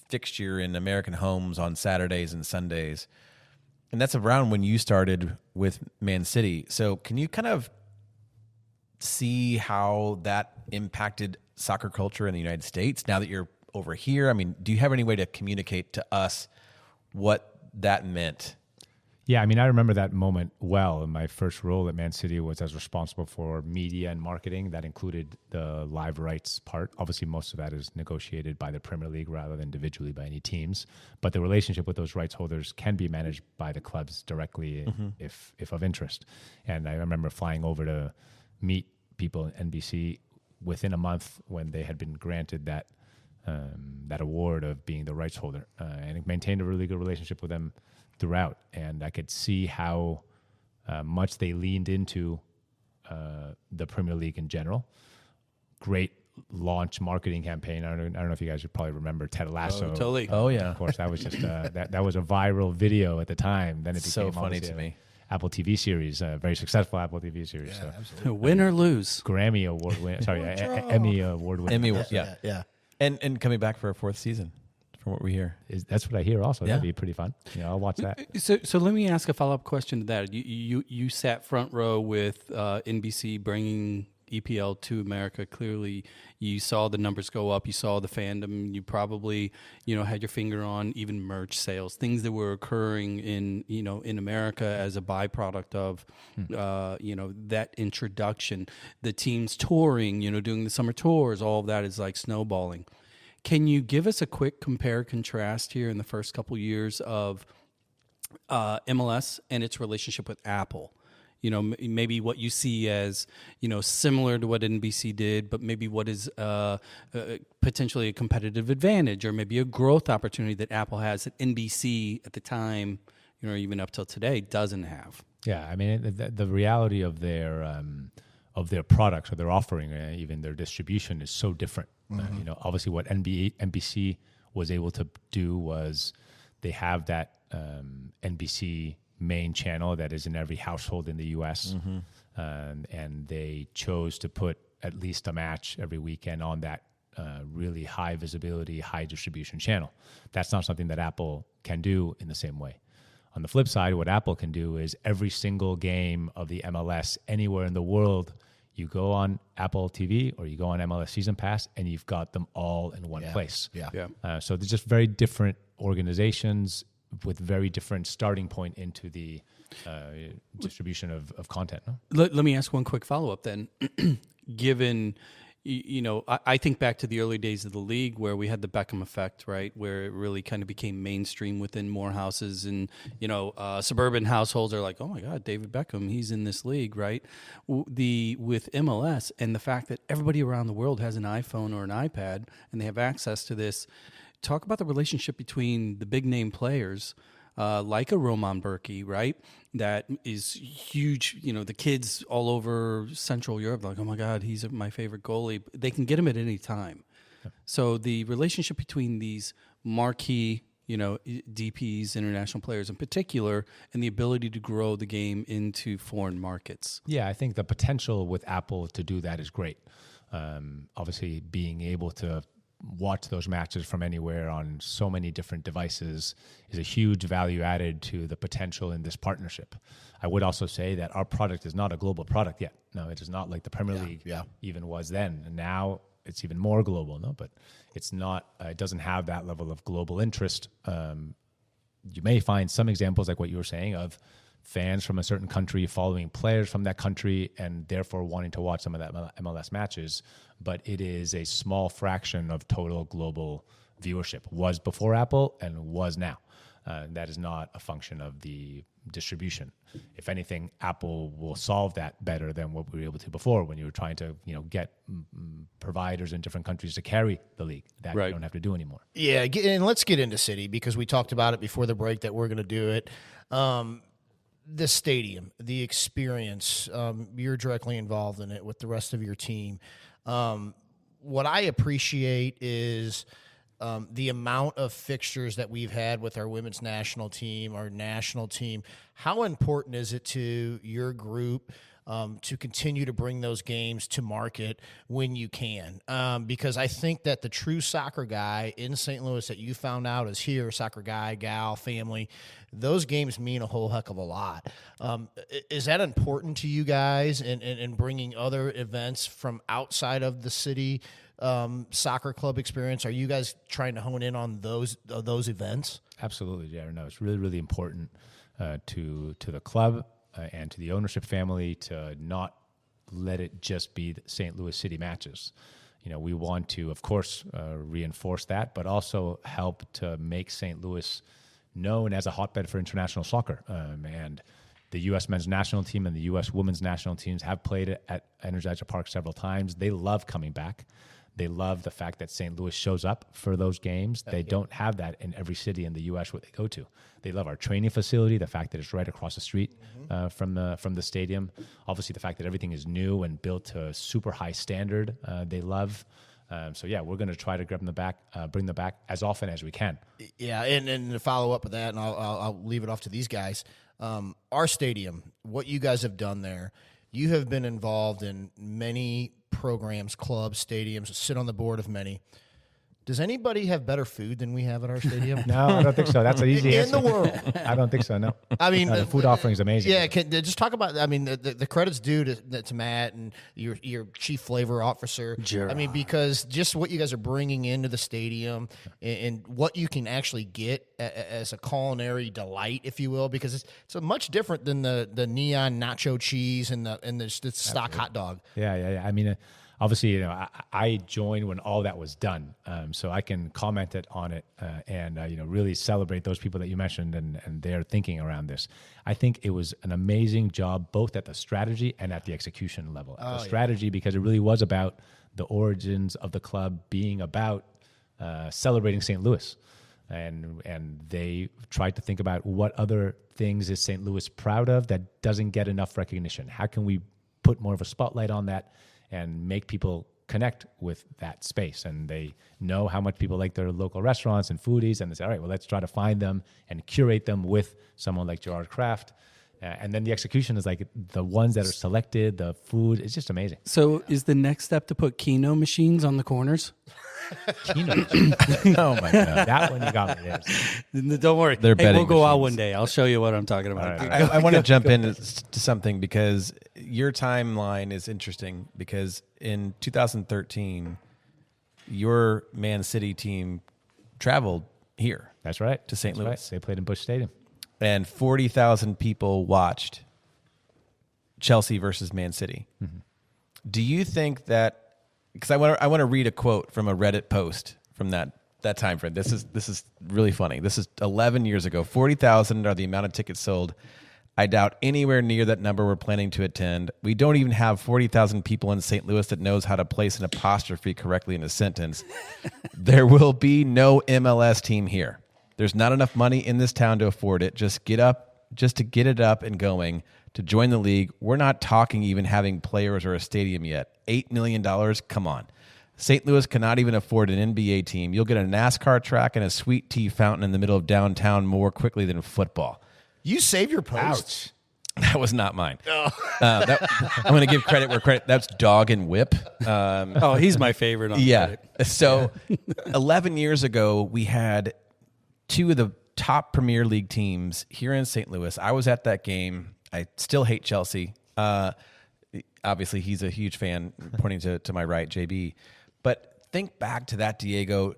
fixture in American homes on Saturdays and Sundays. And that's around when you started with Man City. So can you kind of see how that impacted soccer culture in the United States now that you're over here? I mean, do you have any way to communicate to us what that meant? Yeah, I mean, I remember that moment well. My first role at Man City was as responsible for media and marketing. That included the live rights part. Obviously, most of that is negotiated by the Premier League rather than individually by any teams. But the relationship with those rights holders can be managed by the clubs directly if of interest. And I remember flying over to meet people at NBC within a month when they had been granted that award of being the rights holder, and maintained a really good relationship with them throughout. And I could see how much they leaned into the Premier League in general. Great launch marketing campaign. I don't know if you guys would probably remember Ted Lasso. Oh, totally. Oh, yeah. Of course, that was just that was a viral video at the time. Then it became So funny obviously to me. Apple TV series, a very successful Apple TV series. Yeah, So absolutely. Win or lose. Grammy award winner, sorry, Emmy award winner. Yeah. Yeah. And coming back for a fourth season. from what we hear. That's what I hear also. Yeah. That'd be pretty fun. I'll watch that. So let me ask a follow-up question to that. You sat front row with NBC bringing EPL to America. Clearly, you saw the numbers go up. You saw the fandom. You probably, had your finger on even merch sales, things that were occurring in America as a byproduct of, that introduction. The teams touring, doing the summer tours, all of that is like snowballing. Can you give us a quick compare contrast here in the first couple years of MLS and its relationship with Apple? Maybe what you see as, similar to what NBC did, but maybe what is potentially a competitive advantage or maybe a growth opportunity that Apple has that NBC at the time, even up till today, doesn't have. Yeah, I mean, the reality of their products or their offering, even their distribution, is so different. Obviously, what NBC was able to do was they have that NBC main channel that is in every household in the U.S. And they chose to put at least a match every weekend on that really high visibility, high distribution channel. That's not something that Apple can do in the same way. On the flip side, what Apple can do is every single game of the MLS anywhere in the world, you go on Apple TV or you go on MLS Season Pass, and you've got them all in one place. So they're just very different organizations with very different starting point into the distribution of content. No? Let me ask one quick follow-up then. Given, I think back to the early days of the league where we had the Beckham effect, right? Where it really kind of became mainstream within more houses, and, suburban households are like, oh my God, David Beckham, he's in this league, right? With MLS and the fact that everybody around the world has an iPhone or an iPad and they have access to this. Talk about the relationship between the big name players, like a Roman Berkey, right? That is huge. The kids all over Central Europe, like, oh my God, he's my favorite goalie. They can get him at any time. Yeah. So the relationship between these marquee, DPs, international players in particular, and the ability to grow the game into foreign markets. Yeah, I think the potential with Apple to do that is great. Obviously, being able to watch those matches from anywhere on so many different devices is a huge value added to the potential in this partnership. I would also say that our product is not a global product yet. No, it is not like the Premier League even was then. And now it's even more global, no? But it's not, it doesn't have that level of global interest. You may find some examples like what you were saying of fans from a certain country following players from that country and therefore wanting to watch some of that MLS matches, but it is a small fraction of total global viewership. Was before Apple and was now. That is not a function of the distribution. If anything, Apple will solve that better than what we were able to before when you were trying to get providers in different countries to carry the league. That you don't have to do anymore. Yeah, and let's get into City because we talked about it before the break that we're going to do it. The stadium, the experience, you're directly involved in it with the rest of your team. What I appreciate is the amount of fixtures that we've had with our women's national team, our national team. How important is it to your group to continue to bring those games to market when you can? Because I think that the true soccer guy in St. Louis that you found out is here, soccer guy, gal, family, those games mean a whole heck of a lot. Is that important to you guys in bringing other events from outside of the city soccer club experience? Are you guys trying to hone in on those events? Absolutely, Jared. No, it's really, really important to the club and to the ownership family to not let it just be the St. Louis City matches. We want to, of course, reinforce that, but also help to make St. Louis known as a hotbed for international soccer. And the U.S. men's national team and the U.S. women's national teams have played at Energizer Park several times. They love coming back. They love the fact that St. Louis shows up for those games. They don't have that in every city in the U.S. where they go to. They love our training facility, the fact that it's right across the street from the stadium. Obviously, the fact that everything is new and built to a super high standard, they love. So, we're going to try to bring them back as often as we can. Yeah, and to follow up with that, and I'll leave it off to these guys. Our stadium, what you guys have done there, you have been involved in many programs, clubs, stadiums, sit on the board of many. Does anybody have better food than we have at our stadium? No, I don't think so. That's an easy answer. In the world. I don't think so, no. I mean, the food offering is amazing. Yeah, just talk about. I mean, the credit's due to Matt and your chief flavor officer. Gerard. I mean, because just what you guys are bringing into the stadium and what you can actually get as a culinary delight, if you will, because it's a much different than the neon nacho cheese and the stock hot dog. Yeah. I mean, obviously, I joined when all that was done, so I can comment on it and really celebrate those people that you mentioned and their thinking around this. I think it was an amazing job both at the strategy and at the execution level. At the strategy, because it really was about the origins of the club being about celebrating St. Louis, and they tried to think about what other things is St. Louis proud of that doesn't get enough recognition. How can we put more of a spotlight on that and make people connect with that space? And they know how much people like their local restaurants and foodies, and they say, all right, well, let's try to find them and curate them with someone like Gerard Kraft. And then the execution is like the ones that are selected, the food, it's just amazing. So is the next step to put Keno machines on the corners? Keno. Oh my God. That one you got me there. Don't worry. They're Hey, betting we'll go out machines. one day. I'll show you what I'm talking about. All right. I want to jump into something because your timeline is interesting because in 2013, your Man City team traveled here That's right. to St. That's Louis. right. They played in Busch Stadium. And 40,000 people watched Chelsea versus Man City. Mm-hmm. Do you think that, because I want to read a quote from a Reddit post from that time frame. This is really funny. This is 11 years ago. 40,000 are the amount of tickets sold. I doubt anywhere near that number we're planning to attend. We don't even have 40,000 people in St. Louis that knows how to place an apostrophe correctly in a sentence. There will be no MLS team here. There's not enough money in this town to afford it. Just to get it up and going to join the league. We're not talking even having players or a stadium yet. $8 million? Come on. St. Louis cannot even afford an NBA team. You'll get a NASCAR track and a sweet tea fountain in the middle of downtown more quickly than football. You save your posts. That was not mine. I'm going to give credit where credit. That's Dog and Whip. He's my favorite on Reddit. So 11 years ago, we had two of the top Premier League teams here in St. Louis. I was at that game. I still hate Chelsea. Obviously, he's a huge fan, pointing to my right, JB. But think back to that, Diego.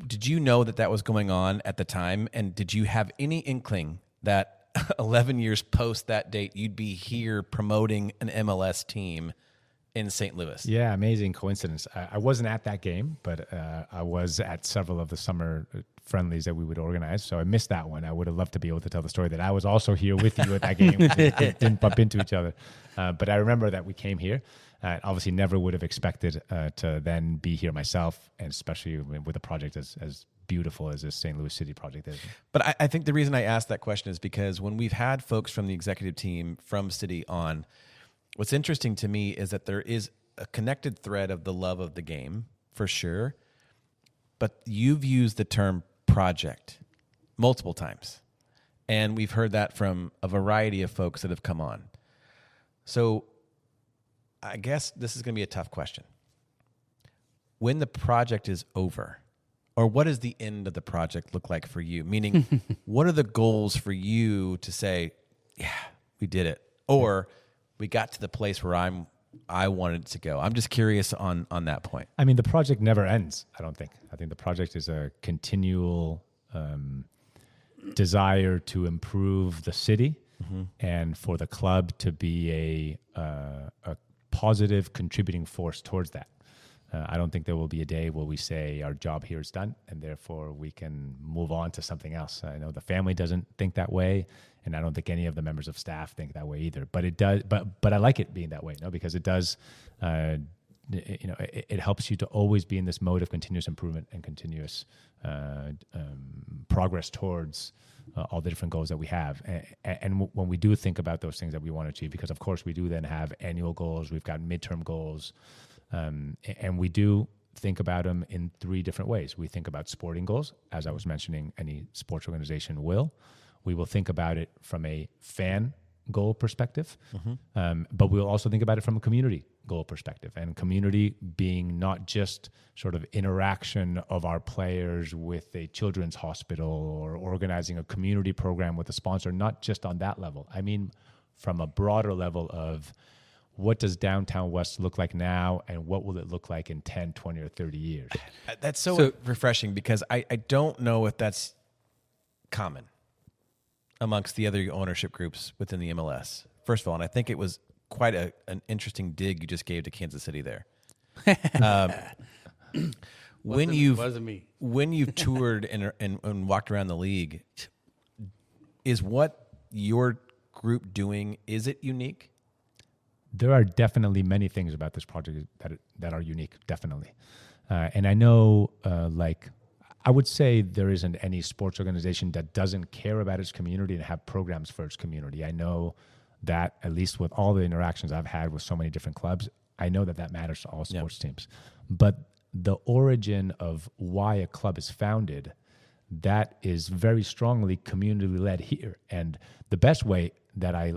Did you know that was going on at the time? And did you have any inkling that 11 years post that date, you'd be here promoting an MLS team in St. Louis? Yeah, amazing coincidence. I wasn't at that game, but I was at several of the summer friendlies that we would organize, so I missed that one. I would have loved to be able to tell the story that I was also here with you at that game. We didn't bump into each other. But I remember that we came here. Obviously never would have expected to then be here myself, and especially with a project as beautiful as this St. Louis City project is. But I think the reason I asked that question is because when we've had folks from the executive team from City on, what's interesting to me is that there is a connected thread of the love of the game, for sure. But you've used the term project multiple times. And we've heard that from a variety of folks that have come on. So I guess this is going to be a tough question. When the project is over, or what does the end of the project look like for you? Meaning, what are the goals for you to say, yeah, we did it? Or we got to the place where I wanted to go. I'm just curious on that point. I mean, the project never ends, I don't think. I think the project is a continual desire to improve the city and for the club to be a positive contributing force towards that. I don't think there will be a day where we say our job here is done and therefore we can move on to something else. I know the family doesn't think that way, and I don't think any of the members of staff think that way either. But it does. But I like it being that way, because it does. It helps you to always be in this mode of continuous improvement and continuous progress towards all the different goals that we have. And when we do think about those things that we want to achieve, because of course we do then have annual goals, we've got midterm goals. And we do think about them in three different ways. We think about sporting goals, as I was mentioning, any sports organization will. We will think about it from a fan goal perspective, but we'll also think about it from a community goal perspective, and community being not just sort of interaction of our players with a children's hospital or organizing a community program with a sponsor, not just on that level. I mean, from a broader level of what does downtown West look like now, and what will it look like in 10, 20, or 30 years? That's so refreshing, because I don't know if that's common amongst the other ownership groups within the MLS. First of all, and I think it was quite an interesting dig you just gave to Kansas City there. When you've toured and walked around the league, is what your group doing, is it unique? There are definitely many things about this project that are unique, definitely. And I know, I would say there isn't any sports organization that doesn't care about its community and have programs for its community. I know that, at least with all the interactions I've had with so many different clubs, I know that matters to all sports teams. But the origin of why a club is founded, that is very strongly community-led here. And the best way that I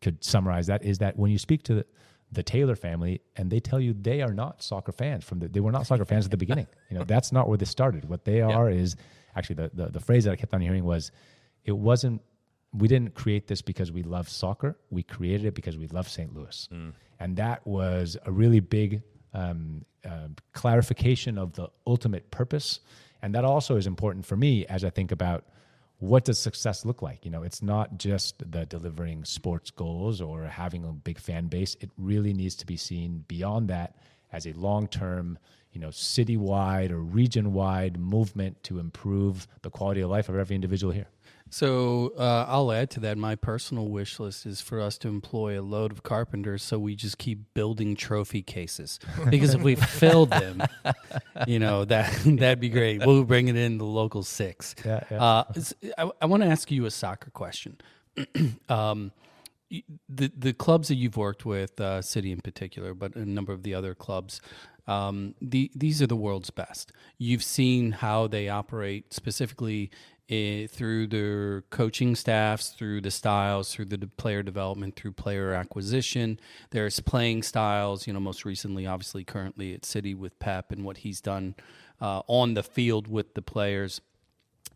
could summarize that is that when you speak to the Taylor family and they tell you they are not soccer fans they were not soccer fans at the beginning. That's not where this started. What they are is actually the phrase that I kept on hearing was, we didn't create this because we love soccer. We created it because we love St. Louis. And that was a really big clarification of the ultimate purpose. And that also is important for me as I think about, what does success look like? It's not just the delivering sports goals or having a big fan base. It really needs to be seen beyond that as a long-term, citywide or region-wide movement to improve the quality of life of every individual here. So I'll add to that. My personal wish list is for us to employ a load of carpenters so we just keep building trophy cases. Because if we filled them, that'd be great. We'll bring it in the local 6. Yeah. I want to ask you a soccer question. The clubs that you've worked with, City in particular, but a number of the other clubs, these are the world's best. You've seen how they operate specifically through their coaching staffs, through the styles, through the player development, through player acquisition. There's playing styles, most recently, obviously, currently at City with Pep and what he's done on the field with the players.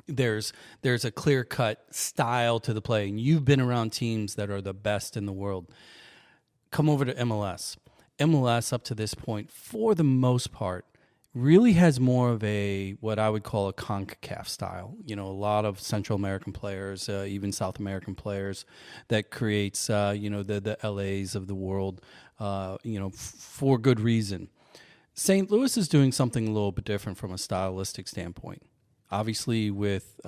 There's a clear-cut style to the play, and you've been around teams that are the best in the world. Come over to MLS. MLS, up to this point, for the most part, really has more of what I would call a CONCACAF style. A lot of Central American players, even South American players, that creates, the LAs of the world, for good reason. St. Louis is doing something a little bit different from a stylistic standpoint. Obviously, with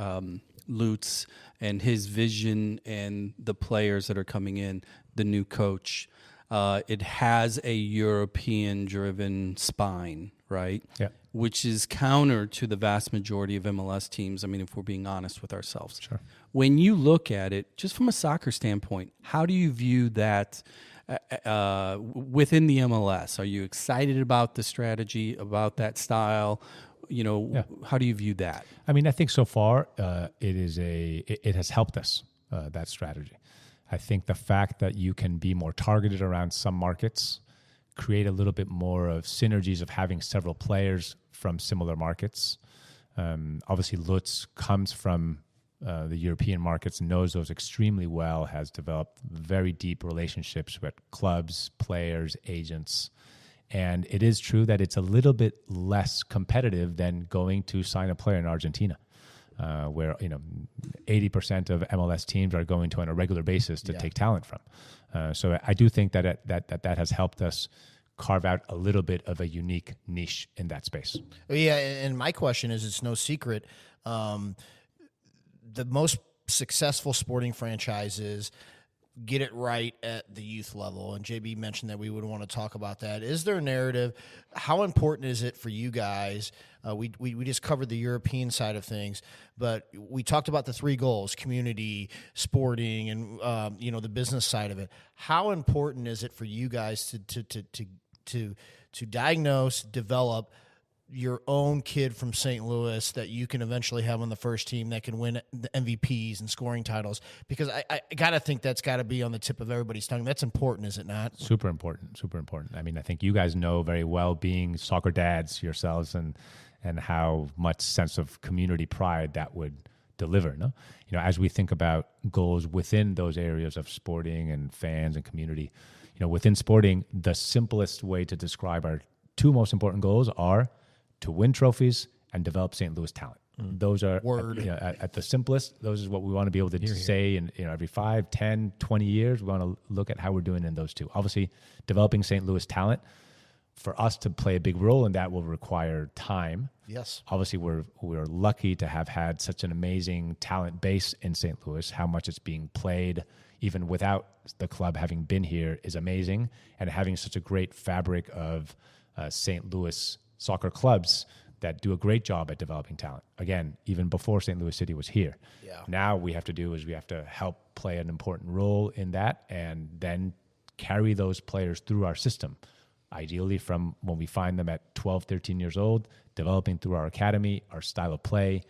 Lutz and his vision and the players that are coming in, the new coach, it has a European-driven spine, right? Yeah. Which is counter to the vast majority of MLS teams. I mean, if we're being honest with ourselves. Sure. When you look at it, just from a soccer standpoint, how do you view that within the MLS? Are you excited about the strategy, about that style? How do you view that? I mean, I think so far it has helped us, that strategy. I think the fact that you can be more targeted around some markets, create a little bit more of synergies of having several players from similar markets. Obviously, Lutz comes from the European markets, knows those extremely well, has developed very deep relationships with clubs, players, agents. And it is true that it's a little bit less competitive than going to sign a player in Argentina, where 80% of MLS teams are going to on a regular basis to take talent from. So I do think that has helped us carve out a little bit of a unique niche in that space. Yeah, and my question is, it's no secret, the most successful sporting franchises get it right at the youth level. And JB mentioned that we would want to talk about that. Is there a narrative? How important is it for you guys? We just covered the European side of things, but we talked about the 3 goals: community, sporting, and the business side of it. How important is it for you guys to diagnose, develop your own kid from St. Louis that you can eventually have on the first team that can win the MVPs and scoring titles? Because I got to think that's got to be on the tip of everybody's tongue. That's important, is it not? Super important, super important. I mean, I think you guys know very well, being soccer dads yourselves, and how much sense of community pride that would deliver. No, you know, as we think about goals within those areas of sporting and fans and community, you know, within sporting, the simplest way to describe our two most important goals are to win trophies and develop St. Louis talent. Those are at the simplest. Those is what we want to be able to say. And every 5, 10, 20 years, we want to look at how we're doing in those two. Obviously, developing St. Louis talent, for us to play a big role in that, will require time. Yes. Obviously, we're lucky to have had such an amazing talent base in St. Louis. How much it's being played, even without the club having been here, is amazing. And having such a great fabric of St. Louis soccer clubs that do a great job at developing talent. Again, even before St. Louis City was here. Yeah. Now we have to help play an important role in that, and then carry those players through our system. Ideally from when we find them at 12, 13 years old, developing through our academy, our style of play,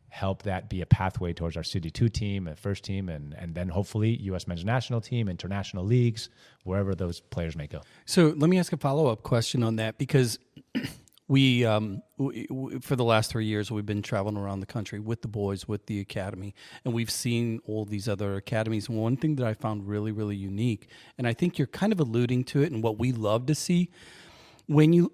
help that be a pathway towards our City 2 team, first team, and then hopefully U.S. men's national team, international leagues, wherever those players may go. So let me ask a follow-up question on that, because we for the last 3 years, we've been traveling around the country with the boys, with the academy, and we've seen all these other academies. And one thing that I found really, really unique, and I think you're kind of alluding to it, and what we love to see, when you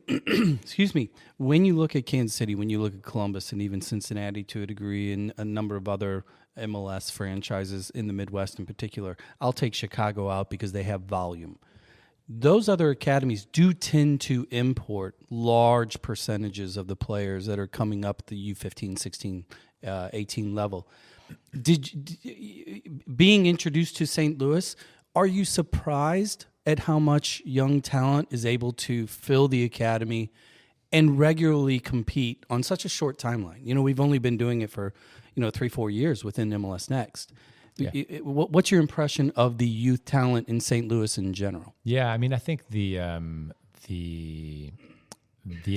when you look at Kansas City, when you look at Columbus, and even Cincinnati to a degree, and a number of other MLS franchises in the Midwest in particular, I'll take Chicago out because they have volume. Those other academies do tend to import large percentages of the players that are coming up the U15, 16, 18 level. Being introduced to St. Louis, are you surprised at how much young talent is able to fill the academy and regularly compete on such a short timeline? You know, we've only been doing it for, 3-4 years within MLS Next. Yeah. What's your impression of the youth talent in St. Louis in general? Yeah, I mean, I think the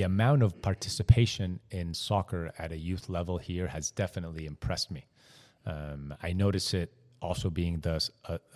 amount of participation in soccer at a youth level here has definitely impressed me. I notice it also being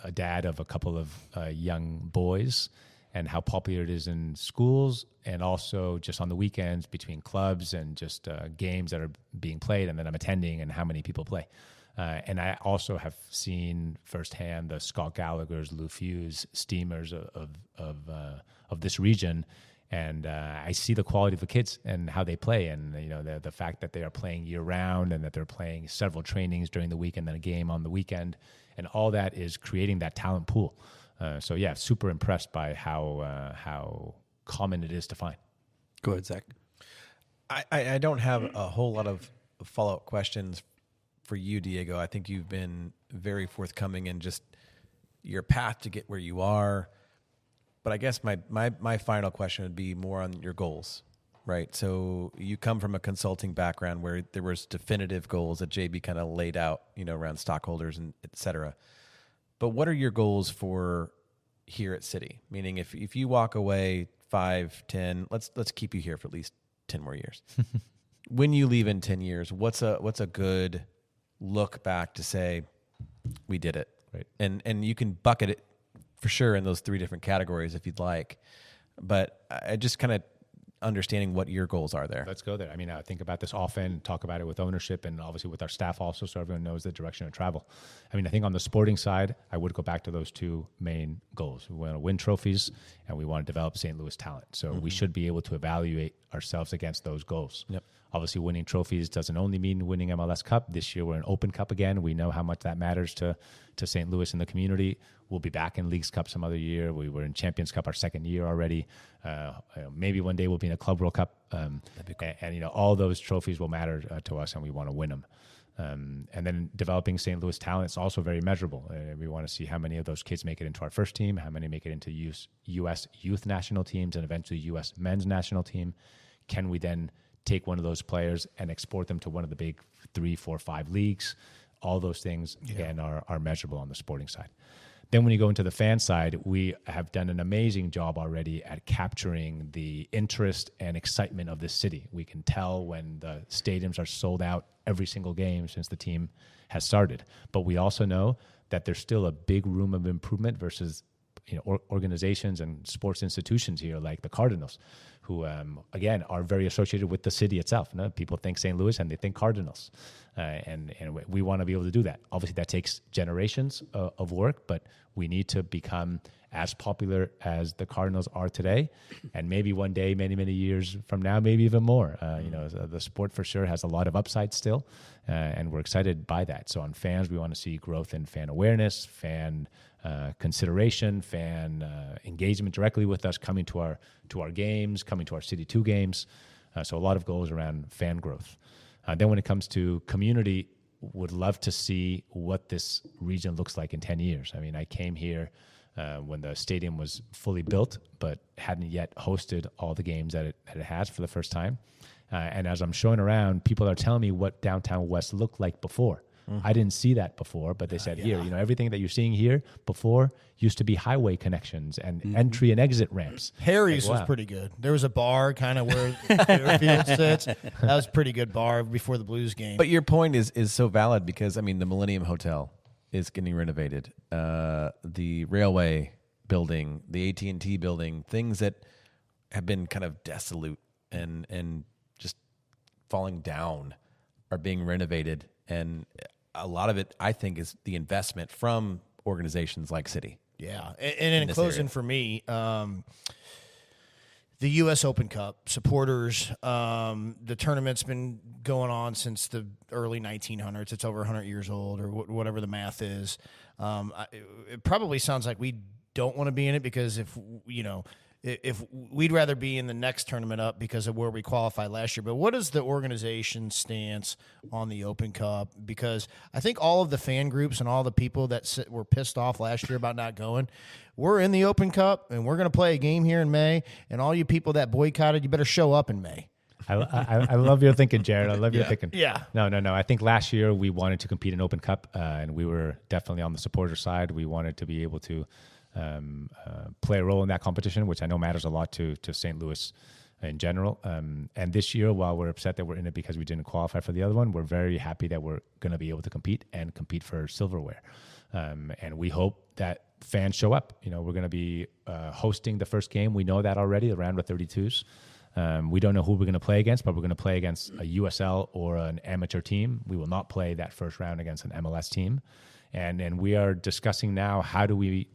a dad of a couple of young boys, and how popular it is in schools, and also just on the weekends between clubs and just games that are being played, and then I'm attending, and how many people play. And I also have seen firsthand the Scott Gallagher's, Lou Fuse, Steamers of this region, and I see the quality of the kids and how they play, and the fact that they are playing year round, and that they're playing several trainings during the week and then a game on the weekend, and all that is creating that talent pool. So yeah, super impressed by how common it is to find. Go ahead, Zach. I don't have a whole lot of follow-up questions for you, Diego. I think you've been very forthcoming in just your path to get where you are. But I guess my final question would be more on your goals, right? So you come from a consulting background where there was definitive goals that JB kind of laid out, around stockholders and et cetera. But what are your goals for here at City? Meaning if you walk away 5, 10, let's keep you here for at least 10 more years. When you leave in 10 years, what's a good look back to say we did it? Right. And you can bucket it for sure in those 3 different categories if you'd like. But I just kind of understanding what your goals are there. Let's go there. I mean, I think about this often, talk about it with ownership and obviously with our staff also, so everyone knows the direction of travel. I mean, I think on the sporting side, I would go back to those 2 main goals. We want to win trophies and we want to develop St. Louis talent. So we should be able to evaluate ourselves against those goals. Yep. Obviously, winning trophies doesn't only mean winning MLS Cup. This year, we're in Open Cup again. We know how much that matters to St. Louis and the community. We'll be back in Leagues Cup some other year. We were in Champions Cup our second year already. Maybe one day we'll be in a Club World Cup. That'd be cool. And all those trophies will matter to us, and we want to win them. And then developing St. Louis talent is also very measurable. We want to see how many of those kids make it into our first team, how many make it into U.S. youth national teams, and eventually U.S. men's national team. Can we then take one of those players and export them to one of the big 3, 4, 5 leagues? All those things, again, are measurable on the sporting side. Then when you go into the fan side, we have done an amazing job already at capturing the interest and excitement of this city. We can tell when the stadiums are sold out every single game since the team has started. But we also know that there's still a big room of improvement versus organizations and sports institutions here like the Cardinals, who, again, are very associated with the city itself. No? People think St. Louis and they think Cardinals. And we want to be able to do that. Obviously, that takes generations of work, but we need to become as popular as the Cardinals are today. And maybe one day, many, many years from now, maybe even more. The sport for sure has a lot of upside still, and we're excited by that. So on fans, we want to see growth in fan awareness, fan consideration, fan engagement directly with us, coming to our games, coming to our City 2 games. So a lot of goals around fan growth. Then when it comes to community, would love to see what this region looks like in 10 years. I mean, I came here when the stadium was fully built, but hadn't yet hosted all the games that it has for the first time. And as I'm showing around, people are telling me what downtown West looked like before. I didn't see that before, but they said, here, everything that you're seeing here before used to be highway connections and entry and exit ramps. Harry's was pretty good. There was a bar kind of where the field sits. That was a pretty good bar before the Blues game. But your point is so valid because, I mean, the Millennium Hotel is getting renovated. The railway building, the AT&T building, things that have been kind of desolate and just falling down are being renovated. And a lot of it, I think, is the investment from organizations like City. Yeah. And in closing for me, the U.S. Open Cup supporters, the tournament's been going on since the early 1900s. It's over 100 years old or whatever the math is. It probably sounds like we don't want to be in it because if we'd rather be in the next tournament up because of where we qualified last year. But what is the organization's stance on the Open Cup? Because I think all of the fan groups and all the people that were pissed off last year about not going, we're in the Open Cup, and we're going to play a game here in May, and all you people that boycotted, you better show up in May. I love your thinking, Jared. I love your thinking. Yeah. No. I think last year we wanted to compete in Open Cup, and we were definitely on the supporter side. We wanted to be able to play a role in that competition, which I know matters a lot to St. Louis in general. And this year, while we're upset that we're in it because we didn't qualify for the other one, we're very happy that we're going to be able to compete for silverware. And we hope that fans show up. We're going to be hosting the first game. We know that already, the round of 32s. We don't know who we're going to play against, but we're going to play against a USL or an amateur team. We will not play that first round against an MLS team. And we are discussing now, how do we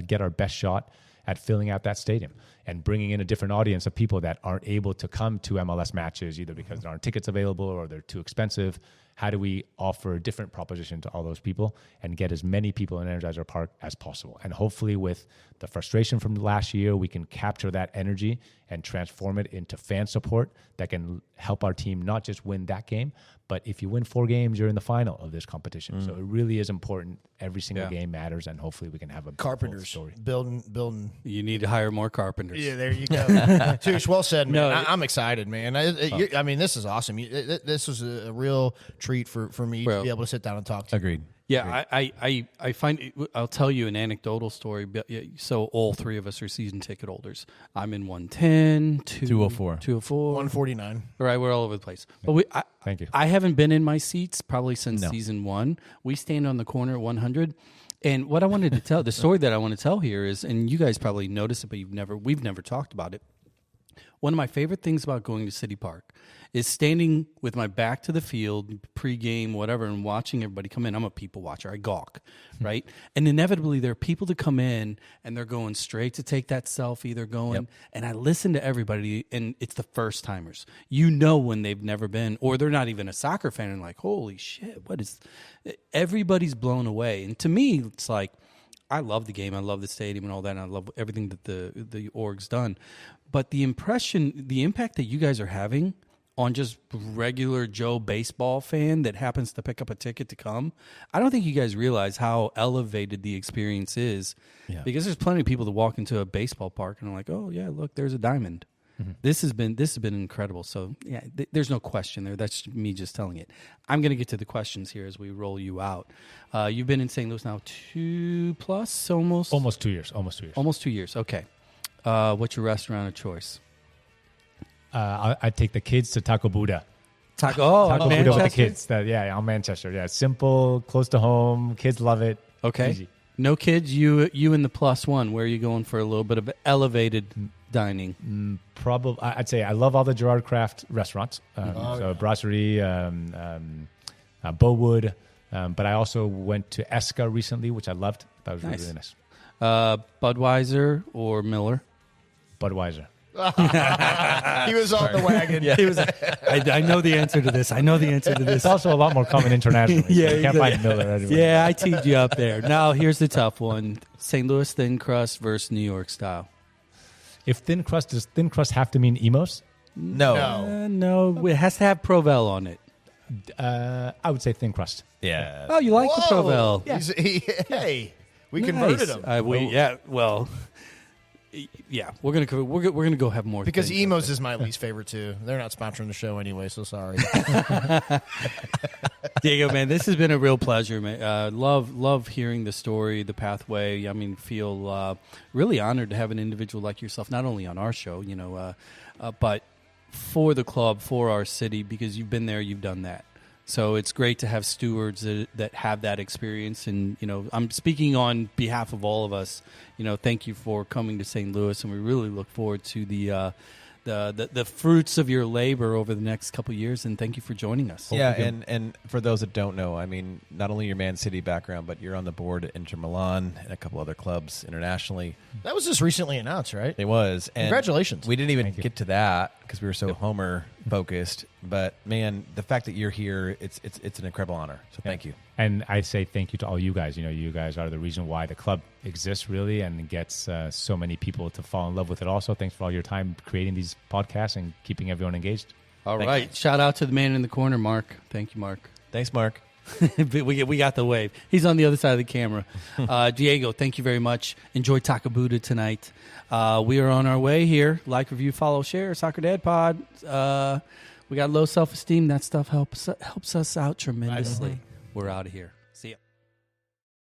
get our best shot at filling out that stadium and bringing in a different audience of people that aren't able to come to MLS matches either because there aren't tickets available or they're too expensive. How do we offer a different proposition to all those people and get as many people in Energizer Park as possible? And hopefully with the frustration from last year, we can capture that energy and transform it into fan support that can help our team not just win that game, but if you win 4 games, you're in the final of this competition. So it really is important. Every single game matters, and hopefully we can have a carpenters story. Building. You need to hire more carpenters. Yeah, there you go. Touche, well said, man. No, I'm excited, man. I mean, this is awesome. This was a real treat for me to be able to sit down and talk to you. Agreed. Yeah, I find I'll tell you an anecdotal story. So all 3 of us are season ticket holders. I'm in 110, 204, 149. Right, we're all over the place. But Thank you. I haven't been in my seats probably since season 1. We stand on the corner at 100. And what I wanted to tell, the story that I want to tell here is, and you guys probably noticed it, but we've never talked about it. One of my favorite things about going to City Park is standing with my back to the field, pregame, whatever, and watching everybody come in. I'm a people watcher. I gawk, right? And inevitably, there are people that come in, and they're going straight to take that selfie. They're going, and I listen to everybody, and it's the first-timers. When they've never been, or they're not even a soccer fan, and like, holy shit, everybody's blown away. And to me, it's like, I love the game. I love the stadium and all that. And I love everything that the org's done. But the impact that you guys are having on just regular Joe baseball fan that happens to pick up a ticket to come, I don't think you guys realize how elevated the experience is. Yeah. Because there's plenty of people that walk into a baseball park and are like, oh, yeah, look, there's a diamond. This has been incredible. So yeah, there's no question there. That's me just telling it. I'm going to get to the questions here as we roll you out. You've been in St. Louis now 2+ Almost 2 years. Almost 2 years. Okay. What's your restaurant of choice? I take the kids to Taco Buddha. Taco Buddha with the kids. I'm Manchester. Yeah, simple, close to home. Kids love it. Okay. Easy. No kids. You and the +1. Where are you going for a little bit of elevated dining? Probably, I'd say I love all the Gerard Craft restaurants. Brasserie, Bowood, but I also went to Esca recently, which I loved. That was really nice. Budweiser or Miller? Budweiser. He was on the wagon. He was. I know the answer to this. It's also a lot more common internationally. Yeah, you can't find Miller anywhere. Yeah, I teed you up there. Now, here's the tough one. St. Louis thin crust versus New York style. If does thin crust have to mean emos? No. No, it has to have Provel on it. I would say thin crust. Yeah. Oh, you like the Provel? Yeah. Hey, we converted him. We're gonna go have more Because things. emos is my least favorite too. They're not sponsoring the show anyway, so sorry. Diego, man, this has been a real pleasure, man. Love hearing the story, the pathway. I mean, feel really honored to have an individual like yourself, not only on our show, but for the club, for our city, because you've been there, you've done that. So it's great to have stewards that have that experience. And, I'm speaking on behalf of all of us. Thank you for coming to St. Louis, and we really look forward to the fruits of your labor over the next couple of years. And thank you for joining us. Yeah, and for those that don't know, I mean, not only your Man City background, but you're on the board at Inter Milan and a couple other clubs internationally. That was just recently announced, right? It was. And congratulations. We didn't even get to that because we were so Homer focused. But man, the fact that you're here, it's an incredible honor. So thank you. And I say thank you to all you guys. You guys are the reason why the club exists, really, and gets so many people to fall in love with it. Also, thanks for all your time creating these podcasts and keeping everyone engaged. All right. Shout out to the man in the corner, Mark. Thank you, Mark. Thanks, Mark. we got the wave. He's on the other side of the camera. Diego, thank you very much. Enjoy Taco Buddha tonight. We are on our way here. Like, review, follow, share. Soccer Dad Pod. We got low self-esteem. That stuff helps us out tremendously. We're out of here. See ya.